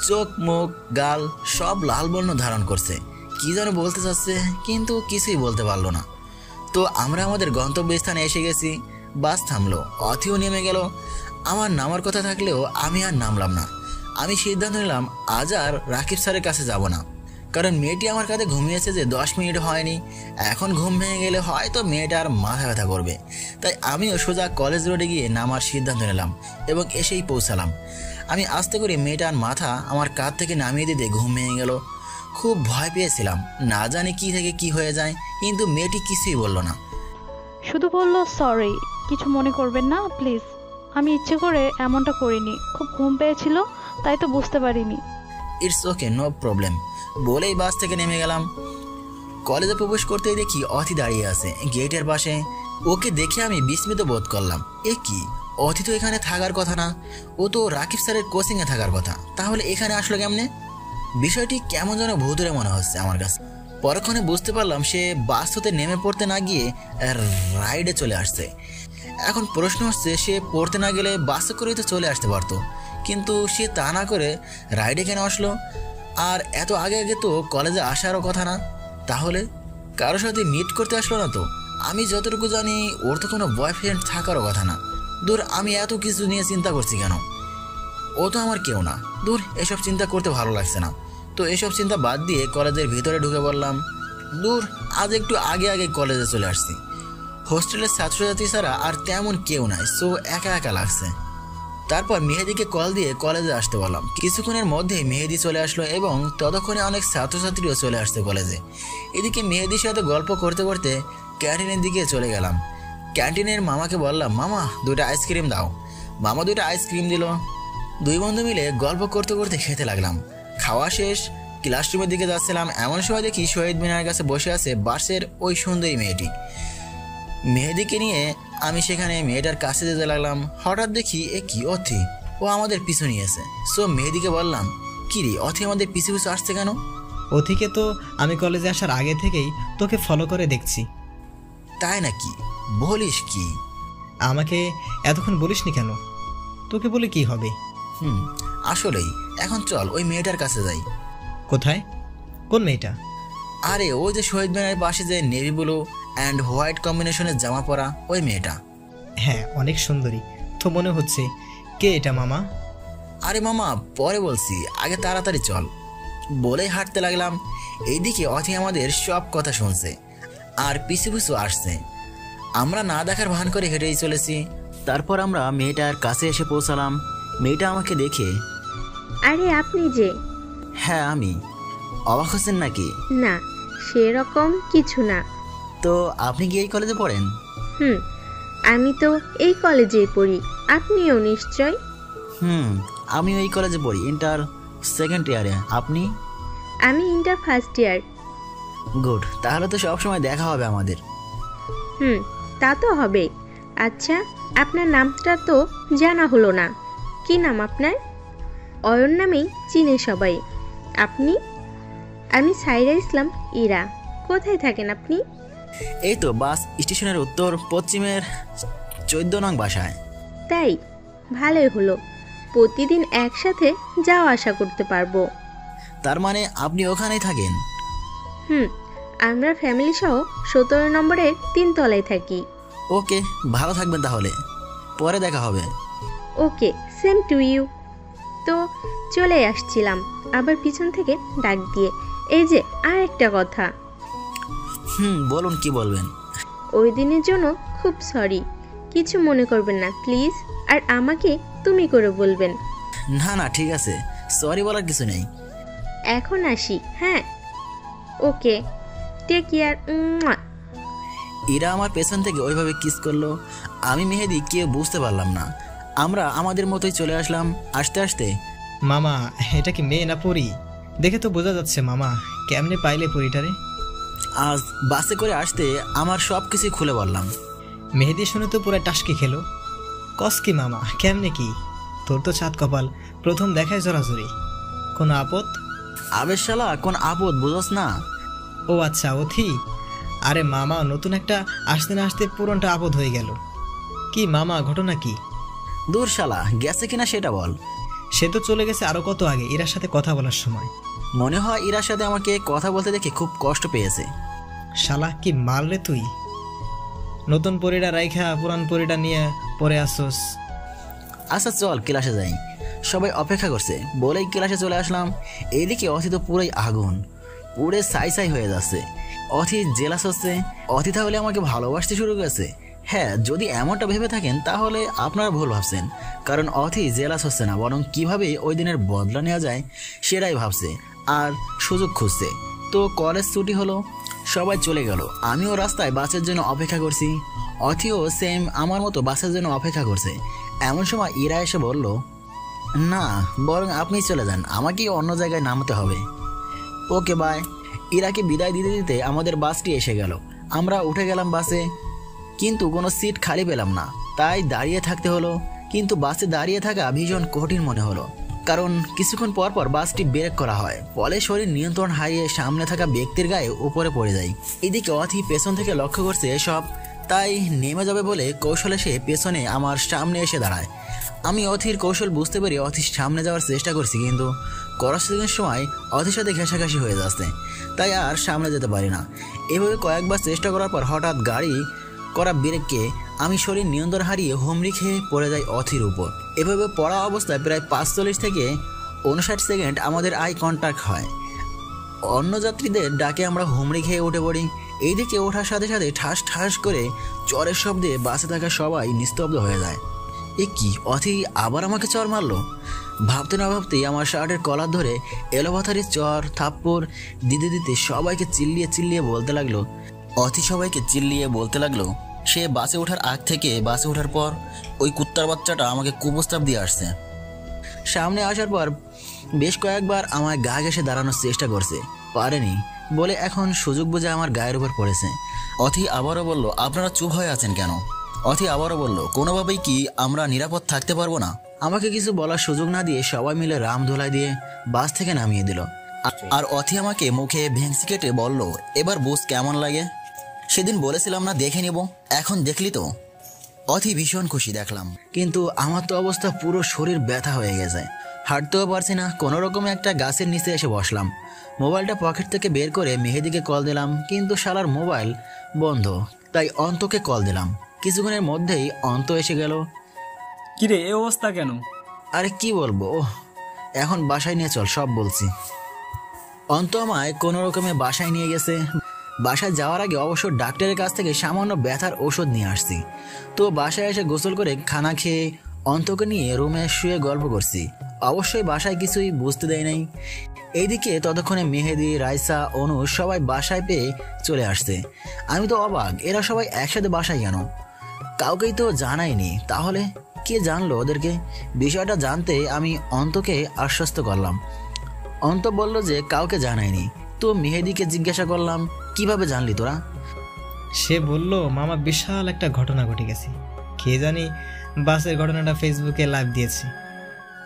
B: চোখ, মুখ, গাল সব লাল বর্ণ ধারণ করছে। কি যেন বলতে চাচ্ছে, কিন্তু কিছুই বলতে পারলো না। তো আমরা আমাদের গন্তব্যস্থানে এসে গেছি। বাস থামলো, অথিও নেমে গেল। আমার নামার কথা থাকলেও আমি আর নামলাম না। আমি সিদ্ধান্ত নিলাম আজ আর রাকিব স্যারের কাছে যাব না, কারণ মেয়েটি আমার কাছে ঘুমিয়েছে যে 10 মিনিট হয়নি। এখন ঘুম ভেঙে গেলে হয়তো মেয়েটার মাথা ব্যথা করবে। তাই আমিও সোজা কলেজ রোডে গিয়ে নামার সিদ্ধান্ত নিলাম এবং এসেই পৌঁছালাম। আমি আস্তে করে মেয়েটার মাথা আমার কাঁধ থেকে নামিয়ে দিতে ঘুম ভেঙে গেল। খুব ভয় পেয়েছিলাম, না জানি কি থেকে কি হয়ে যায়, কিন্তু মেয়েটি কিছুই বলল না।
C: শুধু বললো সরি, কিছু মনে করবেন না প্লিজ। আমি ইচ্ছে করে এমনটা করিনি, খুব ঘুম পেয়েছিল তাই তো বুঝতে পারিনি।
B: ইটস ওকে, নো প্রবলেম বলেই বাস থেকে নেমে গেলাম। কলেজে প্রবেশ করতেই দেখি অথি দাঁড়িয়ে আছে গেটের পাশে। ওকে দেখে আমি বিস্মিত বোধ করলাম। এ কি, অথি তো এখানে থাকার কথা না, ও তো রাকিব স্যারের কোচিংয়ে থাকার কথা, তাহলে এখানে আসলো কেমনে? বিষয়টি কেমন যেন ভূতুরে মনে হচ্ছে আমার কাছে। পরক্ষণে বুঝতে পারলাম সে বাস হতে নেমে পড়তে না গিয়ে রাইডে চলে আসছে। এখন প্রশ্ন হচ্ছে, সে পড়তে না গেলে বাসে করেই তো চলে আসতে পারতো, কিন্তু সে তা না করে রাইডে কেন আসলো? আর এত আগে আগে তো কলেজে আসারও কথা না। তাহলে কারোর সাথে মিট করতে আসলো না তো? আমি যতটুকু জানি ওর তো কোনো বয়ফ্রেন্ড থাকারও কথা না। দূর, আমি এত কিছু নিয়ে চিন্তা করছি কেন? ও তো আমার কেউ না। দূর, এসব চিন্তা করতে ভালো লাগছে না। তো এসব চিন্তা বাদ দিয়ে কলেজের ভিতরে ঢুকে পড়লাম। দূর, আজ একটু আগে আগে কলেজে চলে আসছি। হোস্টেলের ছাত্রছাত্রী ছাড়া আর তেমন কেউ নাই, সো একা একা লাগছে। তারপর মেহেদিকে কল দিয়ে কলেজে আসতে বললাম। কিছুক্ষণের মধ্যেই মেহেদি চলে আসলো এবং ততক্ষণে অনেক ছাত্রছাত্রীও চলে আসছে কলেজে। এদিকে মেহেদির সাথে গল্প করতে করতে ক্যান্টিনের দিকে চলে গেলাম। ক্যান্টিনের মামাকে বললাম, মামা 2টা আইসক্রিম দাও। মামা 2টা আইসক্রিম দিল। দুই বন্ধু মিলে গল্প করতে করতে খেতে লাগলাম। খাওয়া শেষ, ক্লাসরুমের দিকে যাচ্ছিলাম, এমন সময় দেখি শহীদ মিনারের কাছে বসে আছে বাসের ওই সুন্দরী মেয়েটি। মেহেদিকে নিয়ে আমি সেখানে মেয়েটার কাছে যেতে লাগলাম। হঠাৎ দেখি এ কি, অথি। ও আমাদের পিছু নিয়েছে। সো মেহেদিকে বললাম, কিরে অথি আমাদের পিছু পিছু আসছে কেন?
E: অথিকে তো আমি কলেজে আসার আগে থেকেই তোকে ফলো করে দেখছি।
B: তাই নাকি? বলিস কি?
E: আমাকে এতক্ষণ বলিসনি কেন? তোকে বলে কি হবে?
B: আসলেই। এখন চল ওই মেয়েটার কাছে যাই।
E: কোথায়? কোন মেয়েটা?
B: আরে ওই যে শহীদ মিনারের পাশে যে নেভি ব্লু অ্যান্ড হোয়াইট কম্বিনেশনের জামা পরা ওই মেয়েটা।
E: হ্যাঁ, অনেক সুন্দরী তো মনে হচ্ছে। কে এটা মামা?
B: আরে মামা পরে বলছি, আগে তাড়াতাড়ি চল বলেই হাঁটতে লাগলাম। এইদিকে অথি আমাদের সব কথা শুনছে আর পিছু পিছু আসছে। আমরা না দেখার ভান করে হেঁটেই চলেছি। তারপর আমরা মেয়েটার কাছে এসে পৌঁছালাম। মেয়েটা আমাকে দেখে,
M: আরে আপনি যে?
B: হ্যাঁ আমি। অবাক হচ্ছেন নাকি?
M: না, সেরকম কিছু না।
B: তো আপনি কি এই কলেজে পড়েন?
M: আমি তো এই কলেজেই পড়ি। আপনিও নিশ্চয়?
B: আমিও এই কলেজে পড়ি, ইন্টার সেকেন্ড ইয়ারে। আপনি?
M: আমি ইন্টার ফার্স্ট ইয়ার।
B: গুড, তাহলে তো সবসময় দেখা হবে আমাদের।
M: তা তো হবে। আচ্ছা, আপনার নামটা তো জানা হলো না। কি নাম আপনার? অয়ন নামেই চিনে সবাই। আপনি? আমি সাইরা ইসলাম ইরা। কোথায় থাকেন আপনি?
B: এই তো বাস স্টেশনের উত্তর পশ্চিমের 14 নং বাসায়।
M: তাই? ভালোই হলো, প্রতিদিন একসাথে যাওয়া আসা করতে পারবো।
B: তার মানে আপনি ওখানেই থাকেন?
M: আমরা ফ্যামিলি সহ 17 নম্বরের 3 তলায় থাকি।
B: ওকে, ভালো থাকবেন তাহলে, পরে দেখা হবে।
M: ওকে, সেম টু ইউ। তো চলে আসছিলাম, আবার পিছন থেকে ডাক দিয়ে। এই যে আর একটা কথা।
B: বলুন, কি বলবেন?
M: ওই দিনের জন্য খুব সরি, কিছু মনে করবেন না প্লিজ। আর আমাকে তুমি করে বলবেন।
B: না না ঠিক আছে, সরি বলার কিছু নেই।
M: এখন আসি। হ্যাঁ, ওকে, টেক কেয়ার।
B: ইরা আমার পেছন থেকে ওইভাবে কিস করলো, আমি মেহেদি কেউ বুঝতে পারলাম না। আমরা আমাদের মতোই চলে আসলাম। আসতে আসতে,
E: মামা এটা কি মেয়ে না পরি? দেখে তো বোঝা যাচ্ছে। মামা কেমনে পাইলে পরিটারে?
B: আজ বাসে করে আসতে আমার সব কিছুই খুলে বললাম।
E: মেহেদি শুনে তো পুরো টাসকি খেলো। কস কি মামা, কেমনে কি? তোর তো চাঁদ কপাল, প্রথম দেখায় জোরাজুরি। কোনো আপদ?
B: আবেশ শালা, কোন আপদ বুঝোস না?
E: ও আচ্ছা, অথি। আরে মামা, নতুন একটা আসতে না আসতে পুরনটা আপদ হয়ে গেল। কি মামা, ঘটনা কি?
B: দূর শালা, গেছে কিনা সেটা বল।
E: সে তো চলে গেছে আরো কত আগে, ইরার সাথে কথা বলার সময়।
B: মনে হয় ইরার সাথে আমাকে কথা বলতে দেখে খুব কষ্ট পেয়েছে।
E: শালা কি মাল রে তুই! নতুন পরিটা রাইখা পুরান পরিটা নিয়ে পরে আসোস।
B: আচ্ছা চল ক্লাসে যাই, সবাই অপেক্ষা করছে বলেই ক্লাসে চলে আসলাম। এইদিকে অথি তো পুরোই আগুন, পুরে সাই সাই হয়ে যাচ্ছে। অথি জেলাস হচ্ছে। অথি তাহলে আমাকে ভালোবাসতে শুরু করেছে। হ্যাঁ, যদি এমনটা ভেবে থাকেন তাহলে আপনারা ভুল ভাবছেন, কারণ অথি জেলাস হচ্ছে না, বরং কিভাবে ওই দিনের বদলা নেওয়া যায় সেটাই ভাবছে আর সুযোগ খুঁজছে। তো কলেজ ছুটি হলো, সবাই চলে গেল। আমিও রাস্তায় বাসের জন্য অপেক্ষা করছি। অথিও সেম আমার মতো বাসের জন্য অপেক্ষা করছে। এমন সময় ইরা এসে বলল, না বরং আপনি চলে যান, আমাকেই অন্য জায়গায় নামতে হবে। Okay bye. ইরাকে বিদায় দিতে দিতে আমাদের বাসটি এসে গেল। আমরা উঠে গেলাম বাসে, কিন্তু কোনো সিট খালি পেলাম না, তাই দাঁড়িয়ে থাকতে হলো। কিন্তু বাসে দাঁড়িয়ে থাকা ভীষণ কঠিন মনে হলো, কারণ কিছুক্ষণ পর পর বাসটি ব্রেক করা হয়, ফলে শরীর নিয়ন্ত্রণ হারিয়ে সামনে থাকা ব্যক্তির গায়ে উপরে পড়ে যায়। এদিকে অথি পেছন থেকে লক্ষ্য করছে এসব, তাই নেমে যাবে বলে কৌশলে সে পেছনে আমার সামনে এসে দাঁড়ায়। আমি অথির কৌশল বুঝতে পেরে অথির সামনে যাওয়ার চেষ্টা করছি, কিন্তু ক্রসিংয়ের সময় অথির সাথে ঘেঁষাঘেঁষি হয়ে যাচ্ছে, তাই আর সামনে যেতে পারি না। এভাবে কয়েকবার চেষ্টা করার পর হঠাৎ গাড়ি করা ব্রেককে আমি শরীর নিয়ন্ত্রণ হারিয়ে হুমড়ি খেয়ে পড়ে যাই অথির উপর। এভাবে পড়া অবস্থায় প্রায় 45 থেকে 59 সেকেন্ড আমাদের আই কন্ট্যাক্ট হয়। অন্য যাত্রীদের ডাকে আমরা হুমড়ি খেয়ে উঠে পড়ি। এইদিকে ওঠার সাথে সাথে ঠাস ঠাস করে চরের শব্দে বাসে থাকা সবাই নিস্তব্ধ হয়ে যায়। এ কি, অথি আবার আমাকে চর মারলো? ভাবতে না ভাবতেই আমার শার্টের কলার ধরে এলোপাথারি চর থাপ্পড় দিতে দিতে সবাইকে চিল্লিয়ে চিল্লিয়ে বলতে লাগলো। অথি সবাইকে চিল্লিয়ে বলতে লাগলো সে বাসে ওঠার আগ থেকে বাসে ওঠার পর ওই কুত্তার বাচ্চাটা আমাকে কুপ্রস্তাব দিয়ে আসছে। সামনে আসার পর বেশ কয়েকবার আমায় গা ঘেঁষে দাঁড়ানোর চেষ্টা করছে, পারেনি বলে এখন সুযোগ বুঝে আমার গায়ের উপর পড়েছে। অথি আবারও বলল, আপনারা চুপ হয়ে আছেন কেন? অথি আবারও বলল, কোনোভাবেই কি আমরা নিরাপদ থাকতে পারবো না? আমাকে কিছু বলার সুযোগ না দিয়ে সবাই মিলে রাম ধোলাই দিয়ে বাস থেকে নামিয়ে দিল। আর অথি আমাকে মুখে ভেংসি কেটে বলল, এবার বুঝ কেমন লাগে? সেদিন বলেছিলাম না দেখে নেব, এখন দেখলি তো? অথি ভীষণ খুশি দেখলাম, কিন্তু আমার তো অবস্থা পুরো শরীর ব্যথা হয়ে গেছে, হাঁটতেও পারছি না। কোনো রকমে একটা গাছের নিচে এসে বসলাম। মোবাইলটা পকেট থেকে বের করে মেহেদিকে কল দিলাম, কিন্তু শালার মোবাইল বন্ধ, তাই অন্তকে কল দিলাম। কিছুক্ষণের মধ্যেই অন্ত এসে গেল।
N: কিরে, এই অবস্থা কেন?
B: আরে কি বলবো, এখন বাসায় নিয়ে চল, সব বলছি। অন্ত আমায় কোনো রকমে বাসায় নিয়ে গেছে। বাসায় যাওয়ার আগে অবশ্য ডাক্তারের কাছ থেকে সামান্য ব্যথার ওষুধ নিয়ে আসছি। তো বাসায় এসে গোসল করে খানা খেয়ে অন্তকে নিয়ে রুমে শুয়ে গল্প করছি। অবশ্যই বাসায় কিছুই বুঝতে দেয় নাই। এইদিকে ততক্ষণে মেহেদি, রাইসা, অনু সবাই বাসায় পেয়ে চলে আসছে। আমি তো অবাক, এরা সবাই একসাথে বাসায় কেন? কাউকেই তো জানায়নি। তাহলে কে জানলো ওদেরকে? বিষয়টা জানতে আমি অন্তকে আশ্বস্ত করলাম। অন্ত বলল যে কাউকে জানায়নি। তো মেহেদিকে জিজ্ঞাসা করলাম, কিভাবে জানলি তোরা?
E: সে বলল, মামা বিশাল একটা ঘটনা ঘটে গেছে। কে জানি বাসের ঘটনাটা ফেসবুকে লাইভ দিয়েছে,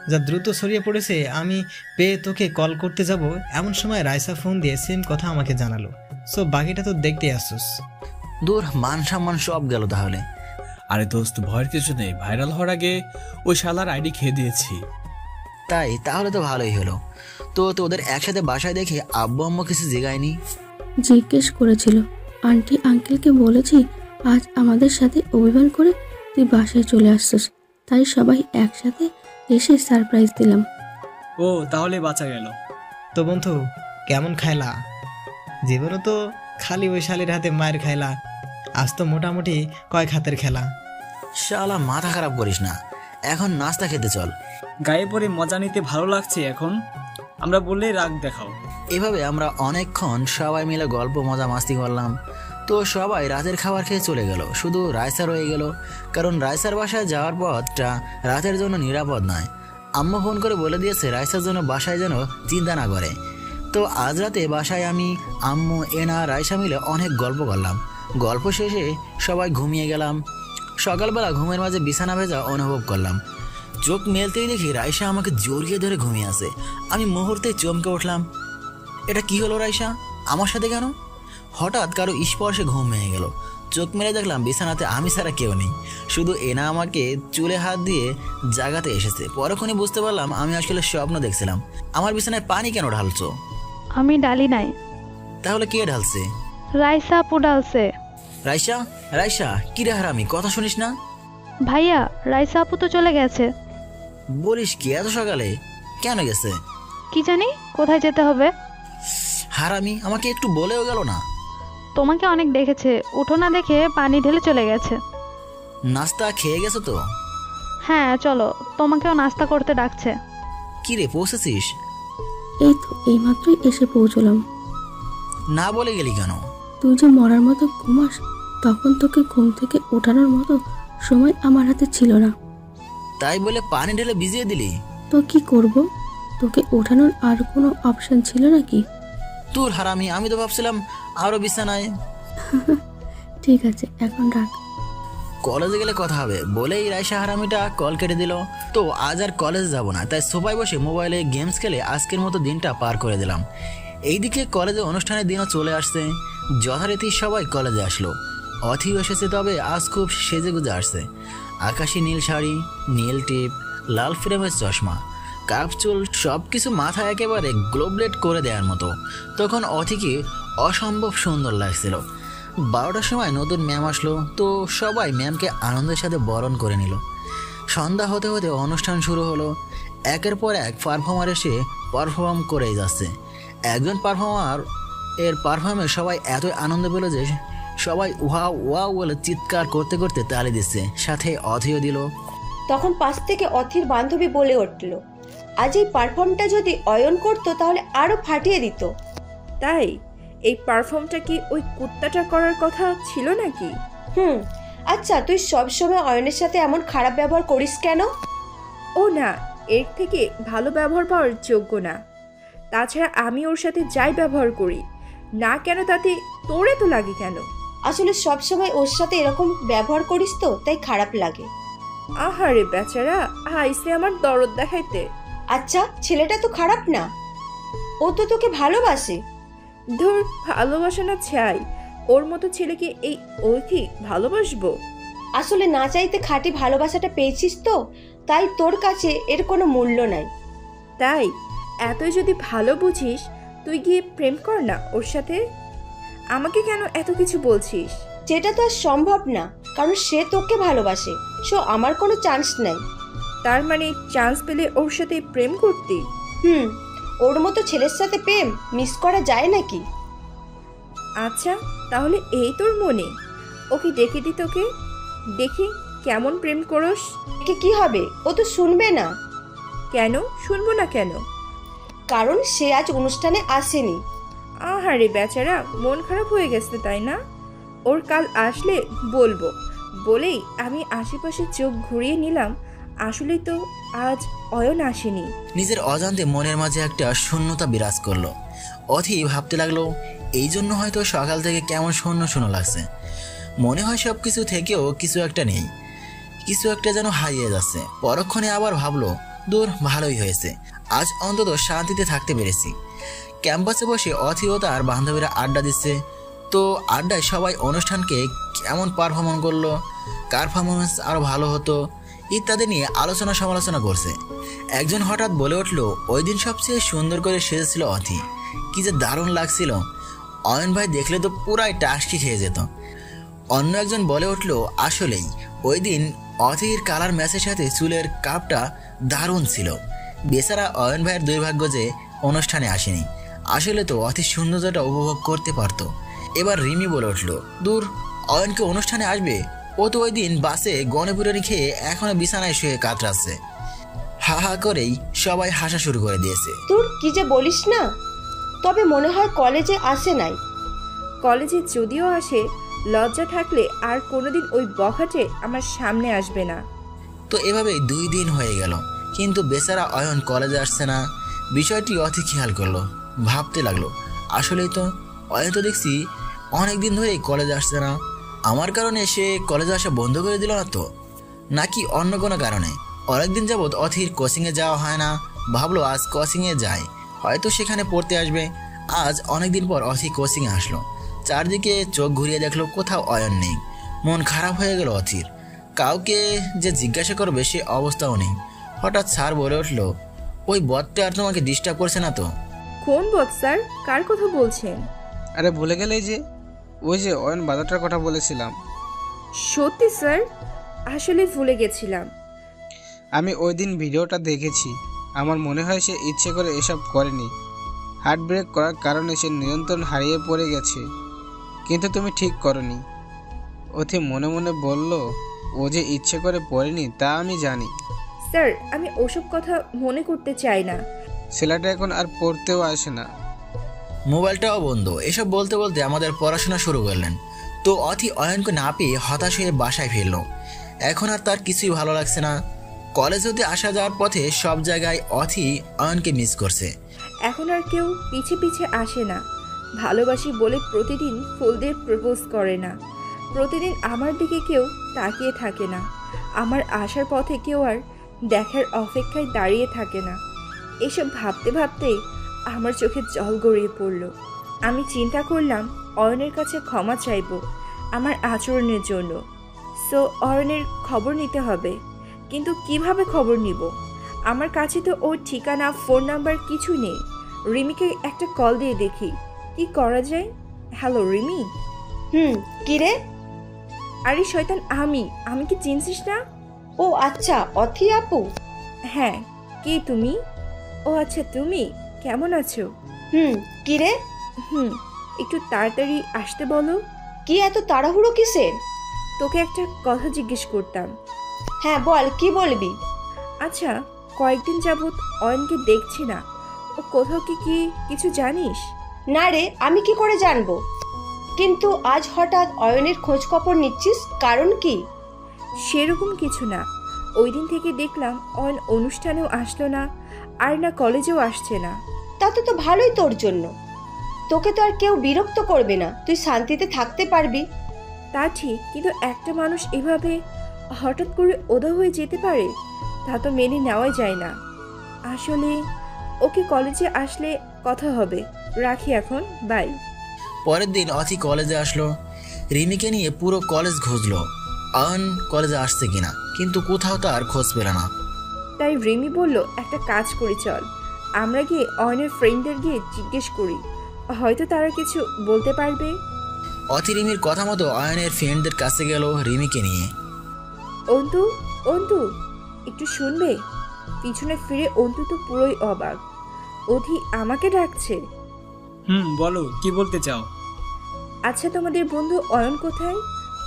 E: যা দ্রুত ছড়িয়ে পড়েছে। আমি পেয়ে তোকে কল করতে যাব এমন সময় রাইসা ফোন দিয়ে সেম কথা আমাকে জানালো। সো বাকিটা তো দেখতে আসছিস।
B: দূর, মান সম্মান সব গেল তাহলে।
J: আরে দোস্ত, ভয়ের কিছু নেই, ভাইরাল হওয়ার আগে ওই শালার আইডি খেয়ে দিয়েছি।
B: তাই? তাহলে তো ভালোই হলো। তো তোদের একসাথে বাসায় দেখে আব্বু আম্মু কিছু জিগায়নি?
K: জিজ্ঞেস করেছিল। আন্টি আঙ্কেলকে বলেছি আজ আমাদের সাথে অভিমান করে তুই বাসায় চলে আসছিস, তাই সবাই একসাথে এসে সারপ্রাইজ দিলাম।
N: ও, তাহলে বাঁচা গেল।
E: তো বন্ধু, কেমন খাইলা? জীবনও তো খালি ওই শালির হাতে মায়ের খাইলা, আজ তো মোটামুটি কয়েক হাতের খেলা।
B: শালা মাথা খারাপ করিস না, এখন নাস্তা খেতে চল।
N: গায়ে পরে মজা নিতে ভালো লাগছে এখন, আমরা বললেই রাগ দেখাও।
B: এভাবে আমরা অনেকক্ষণ সবাই মিলে গল্প মজা মাস্তি করলাম। তো সবাই রাতের খাবার খেয়ে চলে গেল, শুধু রাইসা রয়ে গেল। কারণ রাইসার বাসায় যাওয়ার পথটা রাতের জন্য নিরাপদ নয়। আম্মু ফোন করে বলে দিয়েছে রাইসার জন্য বাসায় যেন চিন্তা না করে। তো আজ রাতে বাসায় আমি, আম্মু, এনা, রাইসা মিলে অনেক গল্প করলাম। গল্প শেষে সবাই ঘুমিয়ে গেলাম। সকালবেলা ঘুমের মাঝে বিছানা ভেজা অনুভব করলাম। চোখ মেলতেই দেখি রাইসা আমাকে জড়িয়ে ধরে ঘুমিয়ে আছে। আমি মুহূর্তে চমকে উঠলাম। এটা কি হলো রাইসা, আমার সাথে কেন? হঠাৎ কারো স্পর্শে ঘুম ভেঙে গেল। চোখ মেলে দেখলাম বিছানাতে আমি ছাড়া কেউ নেই, শুধু এনা আমাকে চুলে হাত দিয়ে জাগাতে এসেছে। পরক্ষণে বুঝতে পারলাম আমি আসলে স্বপ্ন দেখছিলাম। আমার বিছানায় পানি কেন ঢালছো?
C: আমি ডালি নাই।
B: তাহলে কে ঢালছে?
C: রাইসা আপু ডালছে।
B: রাইসা? রাইসা কি রে হারামি, কথা শুনিস না?
C: ভাইয়া, রাইসা আপু তো চলে গেছে।
B: বলিস কি, এত সকালে? কেন গেছে?
C: কি জানি কোথায় যেতে হবে।
B: হারামি, আমাকে একটু বলেও গেল না।
C: তোমাকে অনেক দেখেছে, উঠো না দেখে পানি ঢেলে চলে গেছে।
B: নাস্তা খেয়ে গেছো তো?
C: হ্যাঁ চলো, তোমাকেও নাস্তা করতে ডাকছে।
B: কি রে, পৌঁছেছিস?
K: এই তো এইমাত্রই এসে পৌঁছলাম।
B: না বলে গেলি কেন?
K: তুই যে মরার মতো ঘুমাস, তখন তোকে ঘুম থেকে ওঠানোর মতো সময় আমার হাতে ছিল না।
B: তাই বলে পানি ঢেলে ভিজিয়ে দিলি?
K: তো কি করব, তোকে ওঠানোর আর কোনো অপশন ছিল নাকি?
B: তোর হারামি, আমি তো ভাবছিলাম আরো বিছানায়।
K: ঠিক আছে, এখন রাখ,
B: কলেজে গেলে কথা হবে বলেই রাইসা হারামিটা কল কেটে দিল। তো আজ আর কলেজে যাব না, তাই সোফায় বসে মোবাইলে গেমস খেলে আজকের মতো দিনটা পার করে দিলাম। এইদিকে কলেজে অনুষ্ঠানের দিনও চলে আসছে। যথারীতি সবাই কলেজে আসলো। অথিও এসেছে, তবে আজ খুব সেজেগুজে আসছে। আকাশি নীল শাড়ি, নীল টিপ, লাল ফ্রেমের চশমা, কাপ চুল, সব কিছু মাথা একেবারে গ্লোবলেট করে দেওয়ার মতো। তখন অথিকে অসম্ভব সুন্দর লাগছিল। 12টার সময় নতুন ম্যাম আসলো। তো সবাই ম্যামকে আনন্দের সাথে বরণ করে নিল। সন্ধ্যা হতে হতে অনুষ্ঠান শুরু হলো। একের পর এক পারফর্মার এসে পারফর্ম করেই যাচ্ছে। একজন পারফর্মার এর পারফর্মে সবাই এতই আনন্দ পেল যে সবাই ওয়াও ওয়াও বলে চিৎকার করতে করতে তালি দিচ্ছে, সাথে অথিও দিল।
G: তখন পাশ থেকে অথির বান্ধবী বলে উঠল, আজ এই পারফর্মটা যদি অয়ন করতো তাহলে আরো ফাটিয়ে দিত।
A: তাই এই পারফর্মটা কি ওই কুত্তাটা করার কথা ছিল নাকি?
G: আচ্ছা, তুই সবসময় অয়নের সাথে এমন খারাপ ব্যবহার করিস কেন?
A: ও না, এর থেকে ভালো ব্যবহার পাওয়ার যোগ্য না। তাছাড়া আমি ওর সাথে যাই ব্যবহার করি না কেন তাতে তোরে তো লাগে কেন?
G: আসলে সবসময় ওর সাথে এরকম ব্যবহার করিস তো, তাই খারাপ লাগে।
A: আহারে বেচারা, আইসে আমার দরদ দেখাইতে।
G: আচ্ছা, ছেলেটা তো খারাপ না, ও তো তোকে ভালোবাসে।
A: ধুর, ভালোবাসা না চাই, ওর মতো ছেলেকে এই অথি ভালোবাসবো?
G: আসলে না চাইতে খাঁটি ভালোবাসাটা পেয়েছিস তো, তাই তোর কাছে এর কোনো মূল্য নাই।
A: তাই এতই যদি ভালো বুঝিস, তুই গিয়ে প্রেম কর না ওর সাথে। আমাকে কেন এত কিছু বলছিস?
G: যেটা তো আর সম্ভব না, কারণ সে তোকে ভালোবাসে। সো আমার কোনো চান্স নাই।
A: তার মানে চান্স পেলে ওর সাথে প্রেম করতে?
G: ওর মতো ছেলের সাথে প্রেম মিস করা যায় নাকি?
A: আচ্ছা তাহলে এই তোর মনে? ওকে ডেকে দি তোকে, দেখি কেমন প্রেম করস।
G: কি হবে? ও তো শুনবে না।
A: কেন শুনবো না কেন?
G: কারণ সে আজ অনুষ্ঠানে আসেনি।
A: আহারে বেচারা, মন খারাপ হয়ে গেছে তাই না? ওর কাল আসলে বলবো বলেই আমি আশেপাশে চোখ ঘুরিয়ে নিলাম। আসলেই তো আজ অয়ন আসেনি।
B: নিজের অজান্তে মনের মাঝে একটা শূন্যতা বিরাজ করলো। অথি ভাবতে লাগলো এই জন্য হয়তো সকাল থেকে কেমন শূন্য শূন্য লাগছে। মনে হয় সব কিছু থেকেও কিছু একটা নেই, কিছু একটা যেন হারিয়ে যাচ্ছে। পরক্ষণে আবার ভাবলো দূর, ভালোই হয়েছে, আজ অন্তত শান্তিতে থাকতে পেরেছি। ক্যাম্পাসে বসে অথি ও তার বান্ধবীরা আড্ডা দিচ্ছে। তো আড্ডায় সবাই অনুষ্ঠানকে কেমন পারফরমেন্স করলো, কার পারফরমেন্স আরও ভালো হতো ইত্যাদি নিয়ে আলোচনা সমালোচনা করছে। একজন হঠাৎ বলে উঠলো ওই দিন সবচেয়ে সুন্দর করে সেজেছিল অথি, কি যে দারুণ লাগছিল, অয়ন ভাই দেখলে তো পুরাই টাস্কি খেয়ে যেত। অন্য একজন বলে উঠলো আসলেই ওই দিন অথির কালার ম্যাচের সাথে চুলের কাপটা দারুণ ছিল। বেচারা অয়ন ভাইয়ের দুর্ভাগ্য যে অনুষ্ঠানে আসেনি, আসলে তো অথির সৌন্দর্যটা উপভোগ করতে পারতো। এবার রিমি বলে উঠলো দূর, অয়নকে অনুষ্ঠানে আসবে? ও তো ওই দিন বাসে গণপুরানি খেয়ে এখনো বিছানায় শুয়ে কাতরাচ্ছে। হা হা করেই সবাই হাসা শুরু করে দিয়েছে।
G: তোর কি যে বলিস না, তবে মনে হয় কলেজে আসে নাই।
A: কলেজে যদিও আসে, লজ্জা থাকলে আর কোনোদিন ওই বখাটে আমার সামনে আসবে না।
B: তো এভাবেই 2 দিন হয়ে গেল, কিন্তু বেচারা অয়ন কলেজে আসছে না। বিষয়টি অতি খেয়াল করলো, ভাবতে লাগলো আসলেই তো অয়ন তো দেখছি অনেকদিন ধরেই কলেজে আসছে না। আমার কারণে সে কলেজে আসা বন্ধ করে দিল না তো, নাকি অন্য কোনো কারণে? অনেকদিন যাবৎ অথির কোচিংয়ে যাওয়া হয় না, ভাবলো আজ কোচিংয়ে যায়, হয়তো সেখানে পড়তে আসবে। আজ অনেকদিন পর অথি কোচিংয়ে আসলো, চারদিকে চোখ ঘুরিয়ে দেখলো কোথাও অয়ন নেই। মন খারাপ হয়ে গেল অথির, কাউকে যে জিজ্ঞাসা করবে সে অবস্থাও নেই। হঠাৎ স্যার বলে উঠলো ওই বদটা আর তোমাকে ডিস্টার্ব করছে না তো?
A: কোন বদ স্যার, কার কথা বলছেন?
I: আরে ভুলে গেলে যে ওই যে অয়ন বাজারটার কথা বলেছিলাম।
A: সত্যি স্যার, আসলে ভুলে গেছিলাম।
I: আমি ওই দিন ভিডিওটা দেখেছি, আমার মনে হয় সে ইচ্ছে করে এসব করেনি। হার্ট ব্রেক করার কারণে সে নিয়ন্ত্রণ হারিয়ে পড়ে গেছে, কিন্তু তুমি ঠিক করনি। অথি মনে মনে বলল ও যে ইচ্ছে করে পড়েনি তা আমি জানি।
A: স্যার আমি ওসব কথা মনে করতে চাই না।
I: ছেলেটা এখন আর পড়তেও আসে না,
B: মোবাইলটাও বন্ধ। এসব বলতে বলতে আমাদের পড়াশোনা শুরু করলেন। তো অথি অয়নকে না পেয়ে হতাশ হয়ে বাসায় ফিরল। এখন আর তার কিছুই ভালো লাগছে না। কলেজ হতে আসা যাওয়ার পথে সব জায়গায় অথি অয়নকে মিস করছে।
A: এখন আর কেউ পিছে পিছে আসে না, ভালোবাসি বলে প্রতিদিন ফুল দিয়ে প্রপোজ করে না, প্রতিদিন আমার দিকে কেউ তাকিয়ে থাকে না, আমার আসার পথে কেউ আর দেখার অপেক্ষায় দাঁড়িয়ে থাকে না। এসব ভাবতে ভাবতেই আমার চোখে জল গড়িয়ে পড়ল। আমি চিন্তা করলাম অয়নের কাছে ক্ষমা চাইব আমার আচরণের জন্য। সো অয়নের খবর নিতে হবে, কিন্তু কিভাবে খবর নিব? আমার কাছে তো ওর ঠিকানা, ফোন নাম্বার কিছু নেই। রিমিকে একটা কল দিয়ে দেখি কি করা যায়। হ্যালো রিমি।
G: কি রে?
A: আরে শয়তান, আমি কি চিনছিস না?
G: ও আচ্ছা, অথি আপু।
A: হ্যাঁ, কে তুমি? ও আচ্ছা তুমি, কেমন আছো?
G: কি রে?
A: একটু তাড়াতাড়ি আসতে বলো।
G: কি এত তাড়াহুড়ো কিসের?
A: তোকে একটা কথা জিজ্ঞেস করতাম।
G: হ্যাঁ বল, কি বলবি?
A: আচ্ছা, কয়েকদিন যাবৎ অয়নকে দেখছি না, ও কোথাও কি কিছু জানিস?
G: না রে, আমি কি করে জানবো? কিন্তু আজ হঠাৎ অয়নের খোঁজ খবর নিচ্ছিস, কারণ কি?
A: সেরকম কিছু না, ওই দিন থেকে দেখলাম অয়ন অনুষ্ঠানেও আসলো না, আর না কলেজেও আসছে না।
G: তাতে তো ভালোই তোর জন্য, তোকে তো আর কেউ বিরক্ত করবে না, তুই শান্তিতে থাকতে পারবি।
A: তা ঠিক, কিন্তু একটা মানুষ এভাবে হঠাৎ করে ওদা হয়ে যেতে পারে, তা তো মেনে নেওয়াই যায় না। আসলে ওকে কলেজে আসলে কথা হবে, রাখি এখন, বাই।
B: পরের দিন অথি কলেজে আসলো। রিমিকে নিয়ে পুরো কলেজ খুঁজলো অয়ন কলেজে আসছে কিনা, কিন্তু কোথাও তার খোঁজ পেল না।
A: তাই রিমি বলল একটা কাজ করি, চল আমরা গিয়ে অয়নের ফ্রেন্ডদের গিয়ে জিজ্ঞেস করি, হয়তো তারা কিছু বলতে পারবে।
B: অথি রিমির কথা মতো অয়নের ফ্রেন্ডদের কাছে গেল রিমিকে নিয়ে।
A: অন্তু, অন্তু, একটু শুনবে? পিছনে ফিরে অন্তত পুরোই অবাক। অধি আমাকে ডাকছে।
N: বলো কি বলতে চাও?
A: আচ্ছা, তোমাদের বন্ধু অয়ন কোথায়?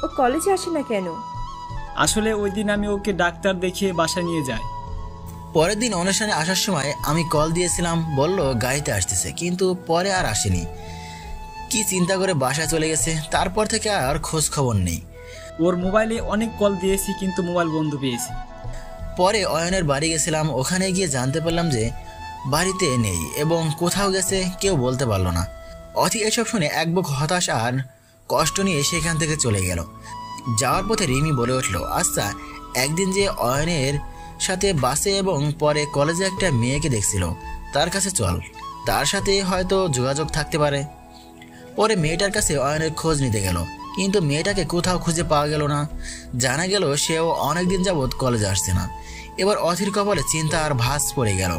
A: ও কলেজে আসে না কেন?
N: আসলে ওই দিন আমি ওকে ডাক্তার দেখিয়ে বাসায় নিয়ে যাই।
B: পরের দিন অনুষ্ঠানে আসার সময় আমি কল দিয়েছিলাম, বলল গাড়িতে আসতেছে, কিন্তু পরে আর আসেনি। কি চিন্তা করে বাসায় চলে গেছে, তারপর থেকে আর খোঁজ খবর নেই।
N: ওর মোবাইলে অনেক কল দিয়েছি কিন্তু মোবাইল বন্ধ পেয়েছি।
B: পরে অয়নের বাড়ি গেছিলাম, ওখানে গিয়ে জানতে পারলাম যে বাড়িতে নেই এবং কোথাও গেছে কেউ বলতে পারলো না। অথি এসব শুনে এক বুক হতাশ আর কষ্ট নিয়ে সেখান থেকে চলে গেল। যাওয়ার পথে রিমি বলে উঠল, আচ্ছা একদিন যে অয়নের সাথে বাসে এবং পরে কলেজে একটা মেয়েকে দেখছিল, তার কাছে চল, তার সাথে হয়তো যোগাযোগ থাকতে পারে। পরে মেয়েটার কাছে অয়নের খোঁজ নিতে গেল, কিন্তু মেয়েটাকে কোথাও খুঁজে পাওয়া গেল না। জানা গেল সেও অনেকদিন যাবৎ কলেজে আসছে না। এবার অথির কপালে চিন্তা আর ভাঁজ পড়ে গেল।